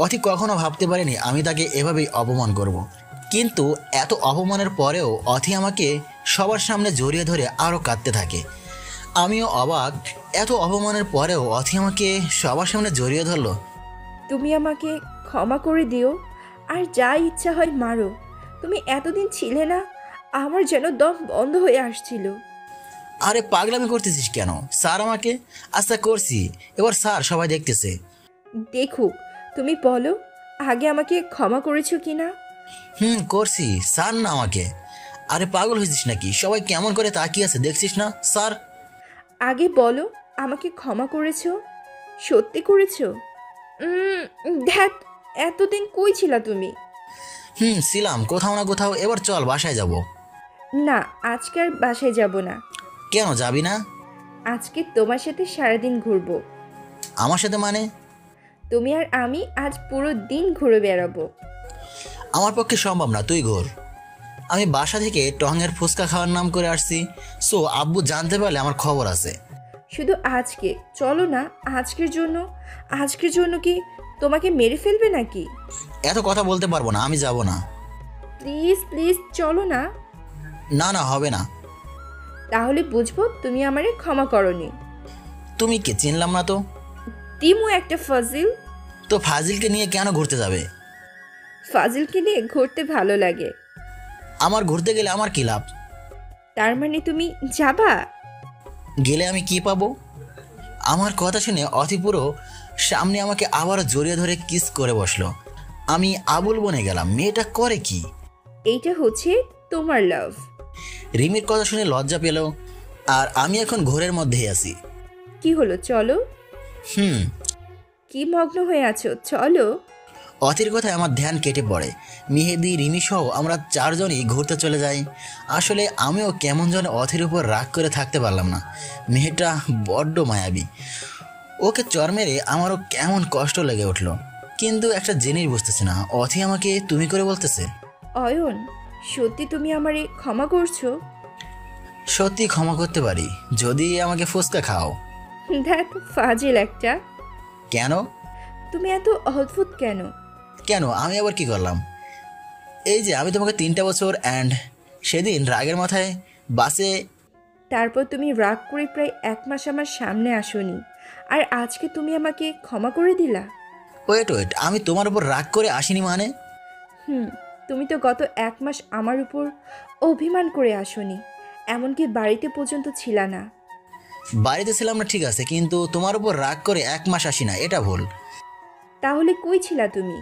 B: অথি কখনো ভাবতে পারেনি আমি তাকে এভাবেই অপমান করব। কিন্তু এত অপমানের পরেও অথি আমাকে সবার সামনে জড়িয়ে ধরে আরও কাঁদতে থাকে। আমিও অবাক, এত অপমানের পরেও অথি আমাকে সবার সামনে জড়িয়ে ধরলো।
A: তুমি আমাকে ক্ষমা করে দিও, আর যা ইচ্ছা হয় মারো। তুমি এতদিন ছিলে না, আমার যেন দম বন্ধ হয়ে আসছিল।
B: আরে পাগলামি করতেছিস কেন? স্যার আমাকে আচ্ছা করছি, এবার স্যার সবাই দেখতেছে।
A: দেখুক, তুমি বলো আগে আমাকে ক্ষমা করেছো কিনা।
B: করছি, স্যার না আমাকে। আরে পাগল হয়েছিস নাকি? সবাই কেমন করে তাকিয়ে আছে দেখছিস না? স্যার
A: আগে বলো আমাকে ক্ষমা করেছো, সত্যি করেছো? ধ্যাত, এতদিন কই ছিলা তুমি?
B: ছিলাম কোথাও না কোথাও। এবার চল বাসায় যাব।
A: না, আজকে আর বাসায় যাব না।
B: কেন যাবি না?
A: আজকে তোমার সাথে সারাদিন ঘুরবো।
B: আমার সাথে মানে?
A: তুমি আর আমি আজ পুরো দিন ঘুরে বেড়াবো।
B: আমার পক্ষে সম্ভব না, তুই ঘোর। আমি বাসা থেকে টঙের ফুচকা খাওয়ার নাম করে আসছি, সো আব্বু জানতে পারলে আমার খবর আছে।
A: শুধু আজকে চলো না। আজকের জন্য কি তোমাকে মেরে ফেলবে নাকি?
B: এত কথা বলতে পারবো না, আমি যাব না।
A: প্লিজ প্লিজ চলো না।
B: না না, হবে না।
A: তাহলে বুঝবো তুমি আমারে ক্ষমা করনি।
B: তুমি কে চিনলাম না তো।
A: তিমু একটা ফাজিল।
B: তো ফাজিলকে নিয়ে কেন ঘুরতে যাবে?
A: ফাজিলকে নিয়ে ঘুরতে ভালো লাগে।
B: আমার ঘুরতে গেলে আমার কি লাভ?
A: তার মানে তুমি যাবা?
B: গেলে আমি কি পাবো? আমার কথা শুনে অথি পুরো সামনে আমাকে আবারও জড়িয়ে ধরে কিস করে বসলো। আমি আবুল বনে গেলাম। মেয়েটা করে কি?
A: এইটা হচ্ছে তোমার লাভ।
B: রিমির কথা শুনে লজ্জা পেল, আর আমি এখন ঘোরের মধ্যেই আছি।
A: কি হলো, চলো। কি মগ্ন হয়ে আছো, চলো।
B: অথির কথায় আমার ধ্যান কেটে পড়ে। মেহেদি, রিমি সহ আমরা চারজনই ঘুরতে চলে যাই। আসলে আমিও কেমন যেন অথির উপর রাগ করে থাকতে পারলাম না। মেয়েটা বড্ড মায়াবী। ওকে চর মেরে আমারও কেমন কষ্ট লেগে উঠলো। কিন্তু একটা জিনিস বুঝতেছি না, অথি আমাকে তুমি করে বলতেছে।
A: অয়ন, সত্যি তুমি আমারে ক্ষমা করছো?
B: সত্যি ক্ষমা করতে পারি যদি আমাকে ফুচকা খাও।
A: দেখ ফাজিল একটা।
B: কেন?
A: তুমি এত অদ্ভুত কেন?
B: কেন, আমি আবার কি করলাম? এই যে আমি তোমাকে 3টা বছর অ্যান্ড সেদিন রাগের মাথায় বাসে।
A: তারপর তুমি রাগ করে প্রায় 1 মাস আমার সামনে আসোনি, আর আজকে তুমি আমাকে ক্ষমা করে দিলা।
B: ওয়েট, আমি তোমার উপর রাগ করে আসিনি মানে?
A: তুমি তো গত 1 মাস আমার উপর অভিমান করে আসোনি, এমনকি বাড়িতে পর্যন্ত ছিলা না।
B: বাড়িতে ছিলাম না ঠিক আছে, কিন্তু তোমার উপর রাগ করে 1 মাস আসি না, এটা ভুল।
A: তাহলে কই ছিলা তুমি?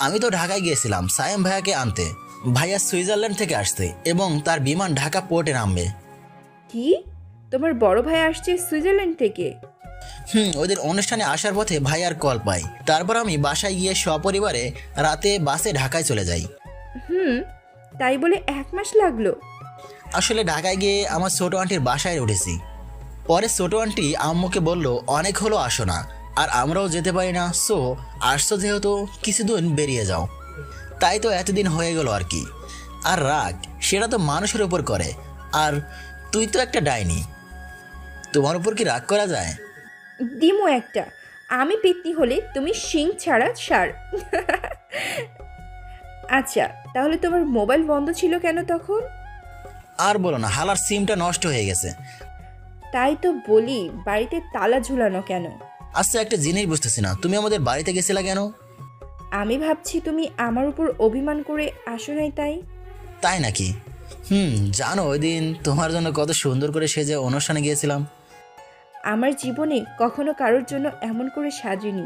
B: আমি তো ঢাকায় গিয়েছিলাম সায়েম ভাইয়াকে আনতে। ভাইয়া সুইজারল্যান্ড থেকে আসছে এবং তার বিমান ঢাকা পোর্টে নামবে।
A: কি? তোমার বড় ভাই আসছে সুইজারল্যান্ড থেকে?
B: ওদের অনুষ্ঠানে আসার পথে ভাইয়ার কল পাই। তারপর আমি বাসায় গিয়ে সপরিবারে রাতে বাসে ঢাকায় চলে যাই।
A: তাই বলে 1 মাস লাগলো?
B: আসলে ঢাকায় গিয়ে আমার ছোট আন্টির বাসায় উঠেছি। পরে ছোট আন্টি আম্মুকে বলল অনেক হলো আসো না, আর আমরাও যেতে পারি না, সো আসছো যেহেতু কিছুদিন বেরিয়ে যাও। তাই তো এতদিন হয়ে গেল আর কি। আর রাগ সেটা তো মানুষের উপর করে, আর তুই তো একটা ডাইনি, তোমার উপর কি রাগ করা যায়?
A: দিমো একটা। আমি পেতনি হলে তুমি শিং ছাড়া সার। আচ্ছা, তাহলে তোমার মোবাইল বন্ধ ছিল কেন তখন?
B: আর বলো না, হালার সিমটা নষ্ট হয়ে গেছে।
A: তাই তো বলি, বাড়িতে তালা ঝুলানো কেন?
B: আচ্ছা, একটা জিনিস বুঝতেছি না, তুমি আমাদের বাড়িতে গেছিলা কেন?
A: আমি ভাবছি তুমি আমার উপর অভিমান করে আসো নাই তাই।
B: তাই নাকি? জানো ওই দিন তোমার জন্য কত সুন্দর করে সেজে অনুষ্ঠানে গিয়েছিলাম।
A: আমার জীবনে কখনো কারোর জন্য এমন করে সাজিনি।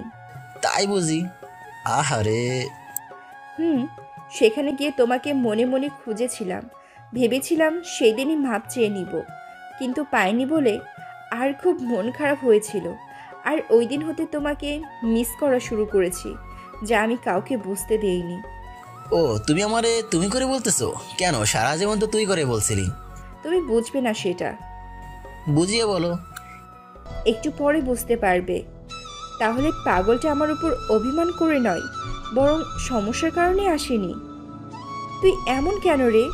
B: তাই বুঝি? আহারে।
A: সেখানে গিয়ে তোমাকে মনে মনে খুঁজেছিলাম, ভেবেছিলাম সেই দিনই মাপ চেয়ে নিব, কিন্তু পাইনি বলে আর খুব মন খারাপ হয়েছিল। আর ওই দিন হতে তোমাকে মিস করা শুরু করেছি, যা আমি কাউকে বুঝতে দেইনি।
B: ও, তুমি আমারে তুমি করে বলতেছো কেন? সারা জীবন তো তুই করে বলছিলি।
A: তুমি বুঝবে না সেটা।
B: বুঝিয়ে বলো।
A: একটু পরে বুঝতে পারবে। তাহলে পাগলটা আমার উপর অভিমান করে নয়, বরং সমস্যার কারণে আসেনি। তুই এমন কেন রে?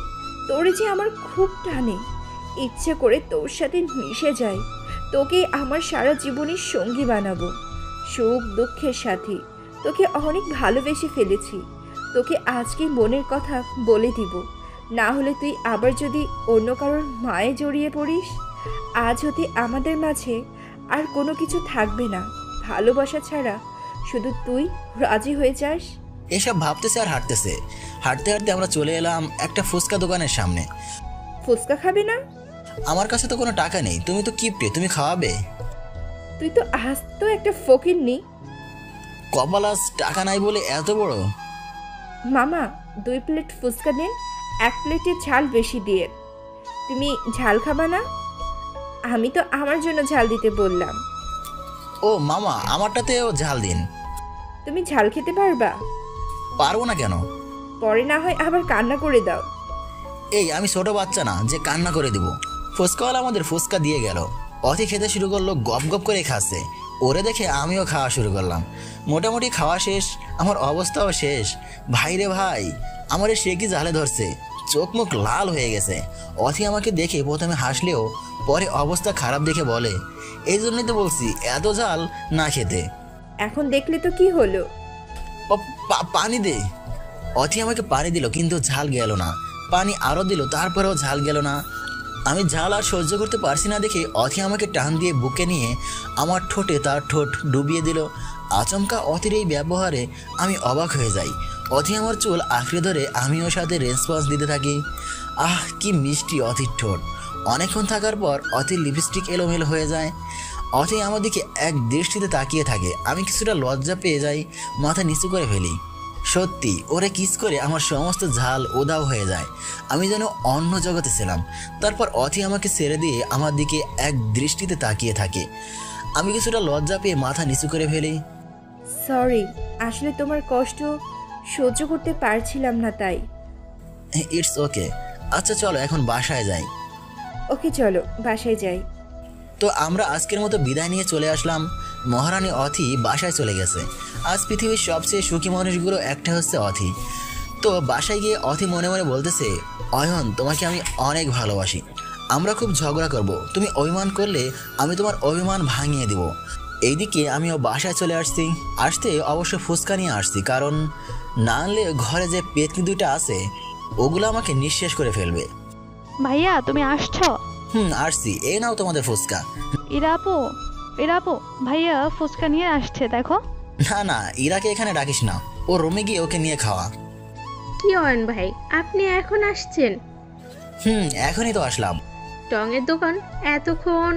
A: তোরে যে আমার খুব টানে, ইচ্ছে করে তোর সাথে মিশে যায়, তোকে আমার সারা জীবনের সঙ্গী বানাবো, সুখ দুঃখের সাথী। তোকে অনেক ভালোবেসে ফেলেছি, তোকে আজকে মনের কথা বলে দিব। না হলে তুই আবার যদি অন্য কারোর মায়ে জড়িয়ে পড়িস, আজ হতে আমাদের মাঝে আর কোনো কিছু থাকবে না, ভালোবাসা ছাড়া। শুধু তুই রাজি হয়ে যাস।
B: এসব ভাবতেছে আর হাঁটতেছে। হাঁটতে হাঁটতে আমরা চলে এলাম একটা ফুচকা দোকানের সামনে।
A: ফুচকা খাবে না?
B: আমার কাছে তো কোনো টাকা নেই, তুমি তো কিপটে, তুমি খাওয়াবে?
A: তুই তো আস্ত একটা ফকিন্নি।
B: কপালাস, টাকা নাই বলে এত বড়।
A: মামা 2 প্লেট ফুচকা দিন, 1 প্লেটে ঝাল বেশি দিয়ে। তুমি ঝাল খাবা না? আমি তো আমার জন্য ঝাল দিতে বললাম।
B: ও মামা, আমারটাতেও ঝাল দিন।
A: তুমি ঝাল খেতে পারবা?
B: পারবো না কেন?
A: পরে না হয় আবার কান্না করে দাও।
B: এই আমি ছোট বাচ্চা না যে কান্না করে দিব। ফুচকাওয়ালা আমাদের ফুচকা দিয়ে গেল। অতি খেতে শুরু করলো, গপ গপ করে খাচ্ছে। ওরে দেখে আমিও খাওয়া শুরু করলাম। মোটামুটি খাওয়া শেষ, আমার অবস্থাও শেষ। ভাই রে ভাই, আমার সে কি জালে ধরছে, চোখ মুখ লাল হয়ে গেছে। অথি আমাকে দেখে প্রথমে হাসলেও পরে অবস্থা খারাপ দেখে বলে, এই জন্যই তো বলছি এত ঝাল না খেতে।
A: এখন দেখলে তো কি হলো?
B: পানি দে। অথি আমাকে পানি দিল, কিন্তু ঝাল গেল না। পানি আরও দিল, তারপরেও ঝাল গেল না। আমি ঝাল আর সহ্য করতে পারছি না দেখে অথি আমাকে টান দিয়ে বুকে নিয়ে আমার ঠোঁটে তার ঠোঁট ডুবিয়ে দিল। আচমকা অথির এই ব্যবহারে আমি অবাক হয়ে যাই। অথি আমার চুল আঁকড়ে ধরে আমিও সাথে রেসপন্স দিতে থাকি। আহ, কি মিষ্টি অথির ঠোঁট। অনেকক্ষণ থাকার পর অথির লিপস্টিক এলোমেলো হয়ে যায়। অথি আমার দিকে এক দৃষ্টিতে তাকিয়ে থাকে। আমি কিছুটা লজ্জা পেয়ে যাই, মাথা নিচু করে ফেলি। সত্যি ওরে কিস করে আমার সমস্ত ঝাল উধাও হয়ে যায়। আমি যেন অন্য জগতে ছিলাম। তারপর অথি আমাকে ছেড়ে দিয়ে আমার দিকে এক দৃষ্টিতে তাকিয়ে থাকে। আমি কিছুটা লজ্জা পেয়ে মাথা নিচু করে ফেলি।
A: সরি, আসলে তোমার কষ্ট সহ্য করতে পারছিলাম না, তাই।
B: It's okay. আচ্ছা চলো এখন বাসায় যাই।
A: ওকে চলো বাসায় যাই।
B: তো আমরা আজকের মতো বিদায় নিয়ে চলে আসলাম। মহারানী অথি বাসায় চলে গেছে। আজ পৃথিবীর সবচেয়ে সুখী মানুষগুলো একটা হচ্ছে অথি। তো বাসায় গিয়ে অথি মনে মনে বলতেছে, অয়ন তোমাকে আমি অনেক ভালোবাসি। আমরা খুব ঝগড়া করব, তুমি অভিমান করলে আমি তোমার অভিমান ভাঙিয়ে দিব। এইদিকে আমিও বাসায় চলে আসতে অবশ্য ফুচকা নিয়ে আসছি, কারণ না আনলে ঘরে যে পেতনি দুইটা আছে ওগুলো আমাকে নিঃশেষ করে ফেলবে।
C: ভাইয়া তুমি আসছো?
B: আসছি। এই নাও তোমাদের ফুচকা।
C: ইরা আপু, ভাইয়া ফুচকা নিয়ে আসছে, দেখো।
B: না, ইরাকে এখানে ডাকিস না, ও রুমে গিয়ে ওকে নিয়ে খাওয়া।
M: কি অয়ন ভাই, আপনি এখন আসছেন?
B: এখনই তো আসলাম।
M: টঙের দোকান এতক্ষণ,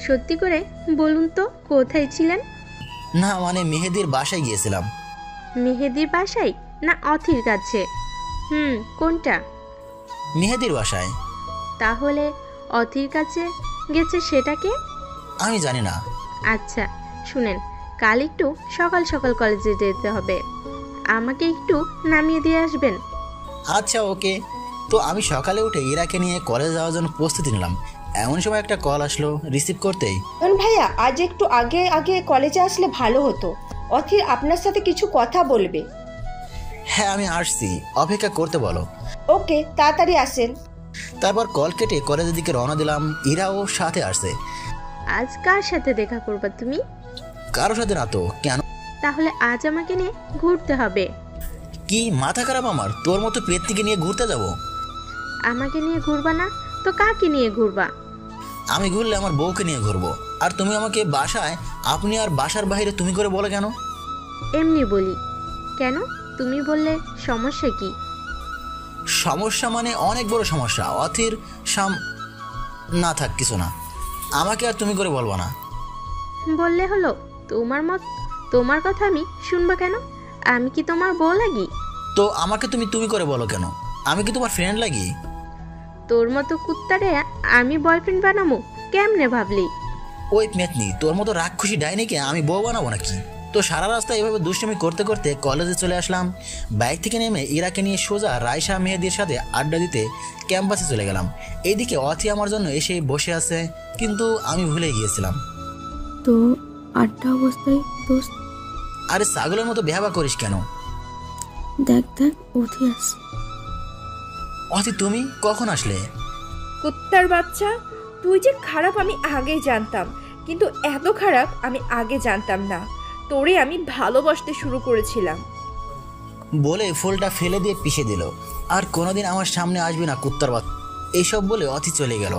M: সত্যি করে বলুন তো কোথায় ছিলেন?
B: না মানে মেহেদির বাসায় গিয়েছিলাম।
M: মেহেদির বাসায় না অথির কাছে? কোনটা?
B: মেহেদির বাসায়।
M: তাহলে অথির কাছে গেছে সেটাকে?
B: আমি জানি না।
M: আচ্ছা শুনেন, কাল একটু সকাল সকাল কলেজে যেতে হবে, আমাকে একটু নামিয়ে দিয়ে আসবেন।
B: আচ্ছা ওকে। তো আমি সকালে উঠে ইরাকে নিয়ে কলেজে যাওয়ার জন্য প্রস্তুতি নিলাম। এমন সময় একটা কল আসলো। রিসিভ করতেই,
G: ভাইয়া আজ একটু আগে কলেজে আসলে ভালো হতো, অথির আপনার সাথে কিছু কথা বলবে।
B: হ্যাঁ আমি আসছি, অপেক্ষা করতে বলো।
G: ওকে, তাড়াতাড়ি আসেন।
B: তারপর কল কেটে কলেজের দিকে রওনা দিলাম। ইরাও সাথে আসছে।
M: আজ কার সাথে দেখা করবা তুমি?
B: কারো সাথে না তো। কেন?
M: তাহলে আজ আমাকে নিয়ে ঘুরতে হবে।
B: কি মাথা খারাপ আমার? তোর মতো পেতনিকে নিয়ে ঘুরতে যাব?
M: আমাকে নিয়ে ঘুরবা না তো কাকে নিয়ে ঘুরবা?
B: আমি ঘুরলে আমার বউকে নিয়ে ঘুরবো। আর তুমি আমাকে বাসায় আপনি আর বাসার বাইরে তুমি করে বলে কেন?
M: এমনি বলি। কেন, তুমি বললে সমস্যা কি?
B: সমস্যা মানে অনেক বড় সমস্যা। অথির না থাক কিছু না, আমাকে আর তুমি করে বলবো না।
M: বললে হলো। তোমার কথা আমি শুনবা কেন? আমি কি তোমার বউ লাগি?
B: তো আমাকে তুমি করে বলো কেন? আমি কি তোমার ফ্রেন্ড লাগি?
M: তোর মতো কুত্তারে আমি বয়ফ্রেন্ড বানাবো কেমনে ভাবলি?
B: ওই মেতনি, তোর মতো রাক্ষসী ডাইনিকে আমি বউ বানাবো নাকি? তো সারা রাস্তা এভাবে দুষ্টুমি করতে করতে কলেজে চলে আসলাম। বাইক থেকে নেমে ইরাকে নিয়ে সোজা রায়শা মেহেদির সাথে আড্ডা দিতে ক্যাম্পাসে চলে গেলাম। এইদিকে অথি আমার জন্য এসে বসে আছে, কিন্তু আমি ভুলে গিয়েছিলাম।
K: তো আড্ডা অবস্থায় দোস্ত?
B: আরে ছাগলের মতো বেহাবা করিস কেন?
K: দেখ অথি আসছে।
B: অথি তুমি কখন আসলে?
A: কুত্তার বাচ্চা, তুই যে খারাপ আমি আগেই জানতাম, কিন্তু এত খারাপ আমি আগে জানতাম না। তোরে আমি ভালোবাসতে শুরু করেছিলাম।
B: বলে ফুলটা ফেলে দিয়ে পিষে দিল। আর কোনোদিন আমার সামনে আসবি না কুত্তার বাচ্চা, এইসব বলে অথি চলে গেল।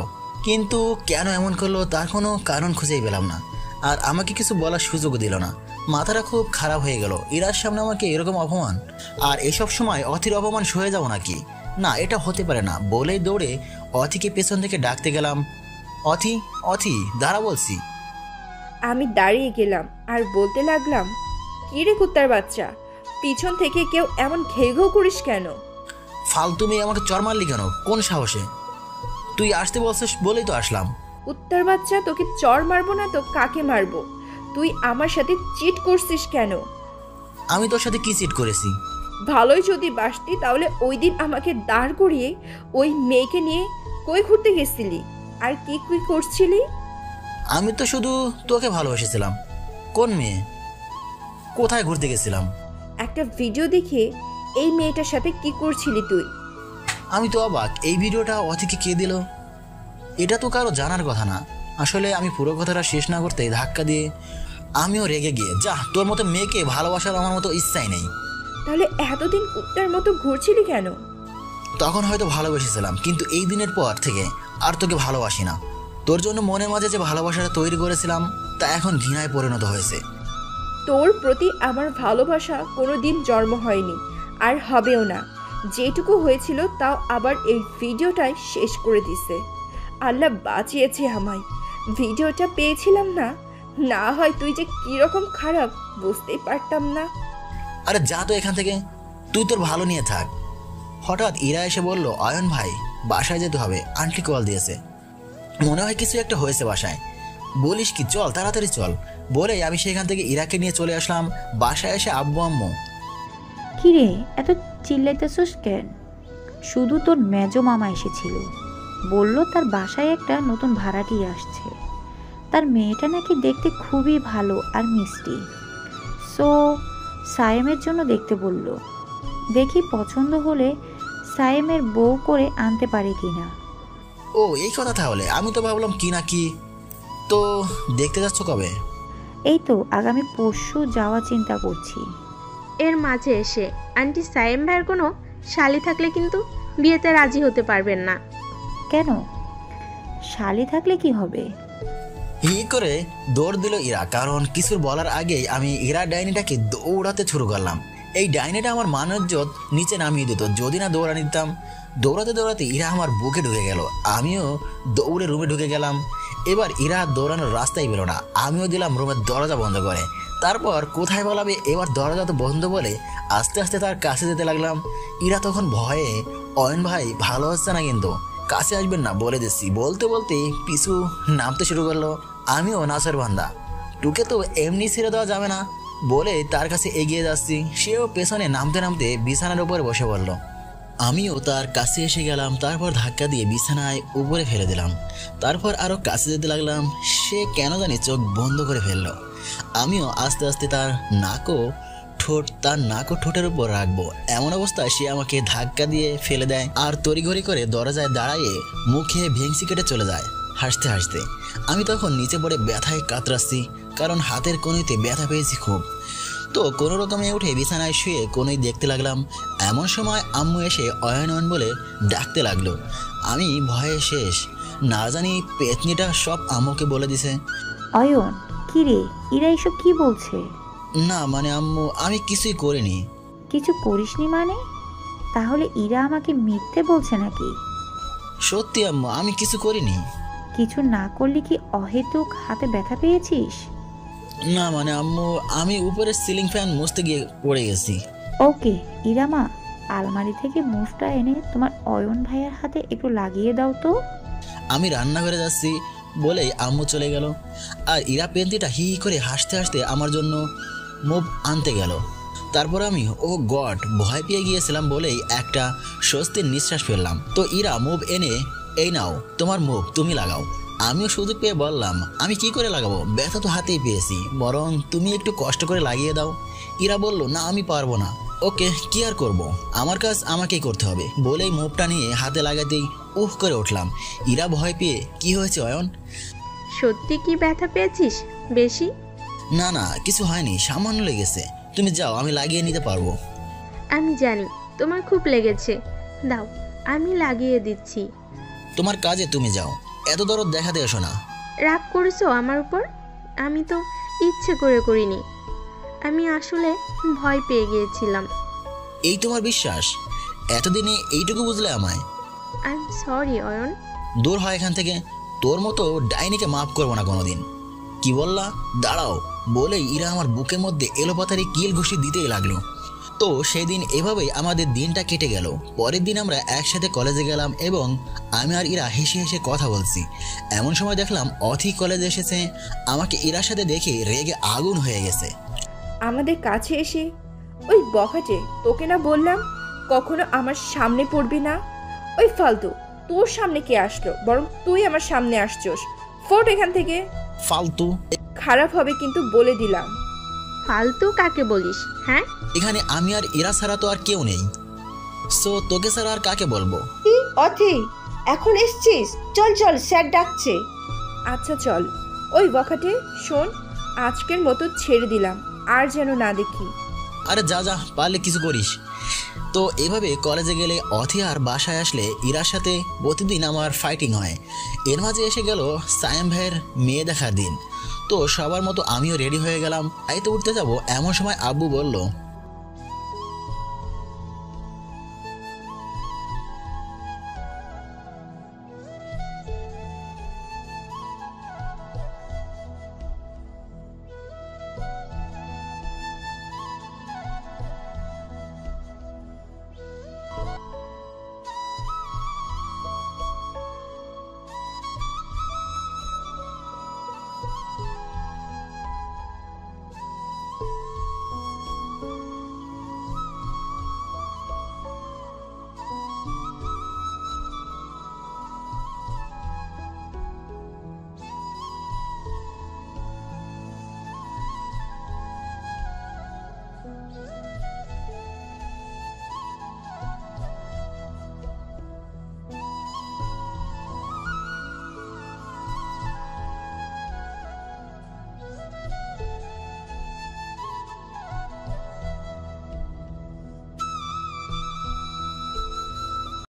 B: কিন্তু কেন এমন করলো তার কোনো কারণ খুঁজেই পেলাম না। আর আমাকে কিছু বলার সুযোগও দিল না। মাথাটা খুব খারাপ হয়ে গেল। ইরার সামনে আমাকে এরকম অপমান, আর এসব সময় অথির অপমান সয়ে যাবো নাকি? না, এটা হতে পারে না। বলেই দৌড়ে অথিকে পেছন থেকে ডাকতে গেলাম। অথি, অথি, দাঁড়া বলছি।
A: আমি দাঁড়িয়ে গেলাম আর বলতে লাগলাম, কি রে কুত্তার বাচ্চা, পিছন থেকে কেউ এমন ঘেউ ঘেউ করিস কেন?
B: ফালতু মেয়ে আমাকে চর মারলি কেন? কোন সাহসে? তুই আসতে বলছিস বলেই তো আসলাম।
A: কুত্তার বাচ্চা, তোকে চর মারবো না তো কাকে মারবো? তুই আমার সাথে চিট করছিস কেন?
B: আমি তোর সাথে কি চিট করেছি?
A: ভালোই যদি বাসতি তাহলে ওই দিন আমাকে দাঁড় করিয়ে ওই মেয়েকে নিয়ে কই ঘুরতে গেছিলি আর কি কি করছিলি?
B: আমি তো শুধু তোকে ভালোবেসেছিলাম। কোন মেয়ে? কোথায় ঘুরতে গেছিলাম?
A: একটা ভিডিও দেখে এই মেয়েটার সাথে কি করছিলি তুই?
B: আমি তো অবাক, এই ভিডিওটা অথিকে কে দিল? এটা তো কারো জানার কথা না। আসলে আমি পুরো কথাটা শেষ না করতে ধাক্কা দিয়ে আমিও রেগে গিয়ে, যা, তোর মতো মেয়েকে ভালোবাসার আমার মতো ইচ্ছাই নেই।
A: তাহলে এতদিন কুত্তার মতো ঘুরছিলি কেন?
B: তখন হয়তো ভালোবেসেছিলাম, কিন্তু এই দিনের পর থেকে আর তোকে ভালোবাসি না। তোর জন্য মনের মাঝে যে ভালোবাসাটা তৈরি করেছিলাম তা এখন ঘৃণায় পরিণত হয়েছে।
A: তোর প্রতি আমার ভালোবাসা কোনোদিন জন্ম হয়নি আর হবেও না। যেটুকু হয়েছিল তাও আবার এই ভিডিওটাই শেষ করে দিছে। আল্লাহ বাঁচিয়েছে আমায়। ভিডিওটা পেয়েছিলাম না, না হয় তুই যে কিরকম খারাপ বুঝতেই পারতাম না।
B: আরে যা তো এখান থেকে, তুই তোর ভালো নিয়ে থাক। হঠাৎ ইরা এসে বলল, অয়ন ভাই, বাসায় যেতে হবে, আন্টি কল দিয়েছে, মনে হয় কিছু একটা হয়েছে বাসায়। বলিস কি? চল তাড়াতাড়ি চল। বলেই আমি সেখান থেকে ইরাকে নিয়ে চলে আসলাম। বাসায় এসে আব্বু আম্মু,
D: কিরে এত চিল্লাইতেছস কেন? শুধু তোর মেজো মামা এসেছিল, বলল তার বাসায় একটা নতুন ভাড়াটি আসছে, তার মেয়েটা নাকি দেখতে খুবই ভালো আর মিষ্টি, সো সায়েমের জন্য দেখতে বলল। দেখি পছন্দ হলে সায়েমের বউ করে আনতে পারে কিনা।
B: ও এই কথা তাহলে? আমি তো ভাবলাম কি না কি। তো দেখতে যাচ্ছ কবে?
D: এই তো আগামী পরশু যাওয়া চিন্তা করছি।
M: এর মাঝে এসে আন্টি সায়েম ভাইয়ের কোনো শালি থাকলে কিন্তু বিয়েতে রাজি হতে পারবেন না।
D: কেন? শালি থাকলে কি হবে?
B: হি করে দৌড় দিল ইরা, কারণ কিছুর বলার আগেই আমি ইরা ডাইনিটাকে দৌড়াতে শুরু করলাম। এই ডাইনিটা আমার মানজ্জত নিচে নামিয়ে দিত যদি না দৌড়ানি দিতাম। দৌড়াতে দৌড়াতে ইরা আমার বুকে ঢুকে গেল, আমিও দৌড়ে রুমে ঢুকে গেলাম। এবার ইরা দৌড়ানোর রাস্তাই বেরো না, আমিও দিলাম রুমের দরজা বন্ধ করে। তারপর কোথায় বলাবে, এবার দরজা তো বন্ধ বলে আস্তে আস্তে তার কাছে যেতে লাগলাম। ইরা তখন ভয়ে, অয়ন ভাই ভালো হচ্ছে না কিন্তু, কাছে আসবেন না বলে দিচ্ছি। বলতে বলতে পিছু নামতে শুরু করলো। আমিও নাচের বান্দা, টুকে তো এমনি ছেড়ে দেওয়া যাবে না বলে তার কাছে এগিয়ে যাচ্ছি। সেও পেছনে নামতে নামতে বিছানার উপরে বসে পড়ল। আমিও তার কাছে এসে গেলাম, তারপর ধাক্কা দিয়ে বিছানায় উপরে ফেলে দিলাম। তারপর আরও কাছে যেতে লাগলাম। সে কেন জানি চোখ বন্ধ করে ফেললো। আমিও আস্তে আস্তে তার নাক ও ঠোঁটের উপর রাখবো এমন অবস্থায় সে আমাকে ধাক্কা দিয়ে ফেলে দেয় আর তড়িঘড়ি করে দরজায় দাঁড়াইয়ে মুখে ভেংসি কেটে চলে যায় হাসতে হাসতে। আমি তখন নিচে পড়ে ব্যথায় কাতরাচ্ছি, কারণ হাতের কনুইতে ব্যথা পেয়েছি খুব। তো কোনো রকমে উঠে বিছানায় শুয়ে কনুই দেখতে লাগলাম। এমন সময় আম্মু এসে অয়ন অয়ন বলে ডাকতে লাগলো। আমি ভয়ে শেষ, না জানি পেতনিটা সব আম্মুকে বলে দিছে।
D: অয়ন, কি রে, ইরা এসব কি বলছে?
B: না মানে আম্মু, আমি কিছুই করিনি।
D: কিছু করিসনি মানে? তাহলে ইরা আমাকে মিথ্যে বলছে নাকি?
B: সত্যি আম্মু, আমি কিছু করিনি।
D: কিছু না করলে কি অহেতুক হাতে ব্যথা পেয়েছিস?
B: না মানে আম্মু, আমি উপরে সিলিং ফ্যান মুছতে গিয়ে পড়ে গেছি।
D: ওকে ইরামা, আলমারি থেকে মুভটা এনে তোমার অয়ন ভাইয়ের হাতে একটু লাগিয়ে দাও তো।
B: আমি রান্নাঘরে যাচ্ছি বলেই আম্মু চলে গেল। আর ইরা পেন্টিটা হি করে হাসতে হাসতে আমার জন্য মুভ আনতে গেল। তারপর আমি ও গড ভয় পেয়ে গিয়েছিলাম বলেই একটা স্বস্তির নিঃশ্বাস ফেললাম। তো ইরা মুভ এনে, এই নাও তোমার মুভ, তুমি লাগাও। আমিও সুযোগ পেয়ে বললাম, আমি কি করে লাগাবো, ব্যথা তো হাতেই পেয়েছি, বরং তুমি একটু কষ্ট করে লাগিয়ে দাও। ইরা বলল, না আমি পারবো না। ওকে, কি আর করবো, আমার কাজ আমাকেই করতে হবে বলেই মুভটা নিয়ে হাতে লাগাতেই উহ করে উঠলাম। ইরা ভয় পেয়ে, কি হয়েছে অয়ন?
M: সত্যি কি ব্যথা পেয়েছিস বেশি?
B: না না, কিছু হয়নি, সামান্য লেগেছে। তুমি যাও, আমি লাগিয়ে নিতে পারবো।
M: আমি জানি তোমার খুব লেগেছে, দাও আমি লাগিয়ে দিচ্ছি।
B: তোমার কাজে তুমি যাও। এত দরদ দেখাতে এসো না।
M: রাগ করেছো আমার উপর? আমি তো ইচ্ছে করে করিনি, আমি আসলে ভয় পেয়ে গিয়েছিলাম।
B: এই তোমার বিশ্বাস? এতদিনে এইটুকু বুঝলে আমায়?
M: I am sorry Ayan.
B: দূর হয় এখান থেকে, তোর মতো ডাইনিকে মাফ করবো না কোনোদিন। কি বললা? দাঁড়াও বলেই ইরা আমার বুকের মধ্যে এলোপাতারি কিল ঘুষি দিতেই লাগলো। তো সেদিন এভাবেই আমাদের দিনটা কেটে গেল। পরের দিন আমরা একসাথে কলেজে গেলাম এবং আমি আর ইরা হেসে হেসে কথা বলছি। এমন সময় দেখলাম অথি কলেজে এসেছে। আমাকে ইরার সাথে দেখে রেগে আগুন হয়ে গেছে।
A: আমাদের কাছে এসে ওই বখাটে, তোকে না বললাম কখনো আমার সামনে পড়বি না? ওই ফালতু, তোর সামনে কে আসলো? বরং তুই আমার সামনে আসছোস। ফোট এখান থেকে।
B: ফালতু
A: খারাপ হবে কিন্তু বলে দিলাম।
M: ফালতু কাকে বলিস? হ্যাঁ,
B: এখানে আমি আর ইরা ছাড়া তো আর কেউ নেই, সো তোকে ছাড়া আর কাকে বলবো?
G: অথি এখন এসছিস? চল চল, স্যার ডাকছে।
A: আচ্ছা চল। ওই বখাটে শোন, আজকের মতো ছেড়ে দিলাম, আর যেন না দেখি।
B: আরে যা যা, পারলে কিছু করিস। তো এভাবে কলেজে গেলে অথি আর বাসায় আসলে ইরার সাথে প্রতিদিন আমার ফাইটিং হয়। এর মাঝে এসে গেল সায়েম ভাইয়ের মেয়ে দেখার দিন। তো সবার মতো আমিও রেডি হয়ে গেলাম। আইতে উঠতে যাব, এমন সময় আব্বু বলল,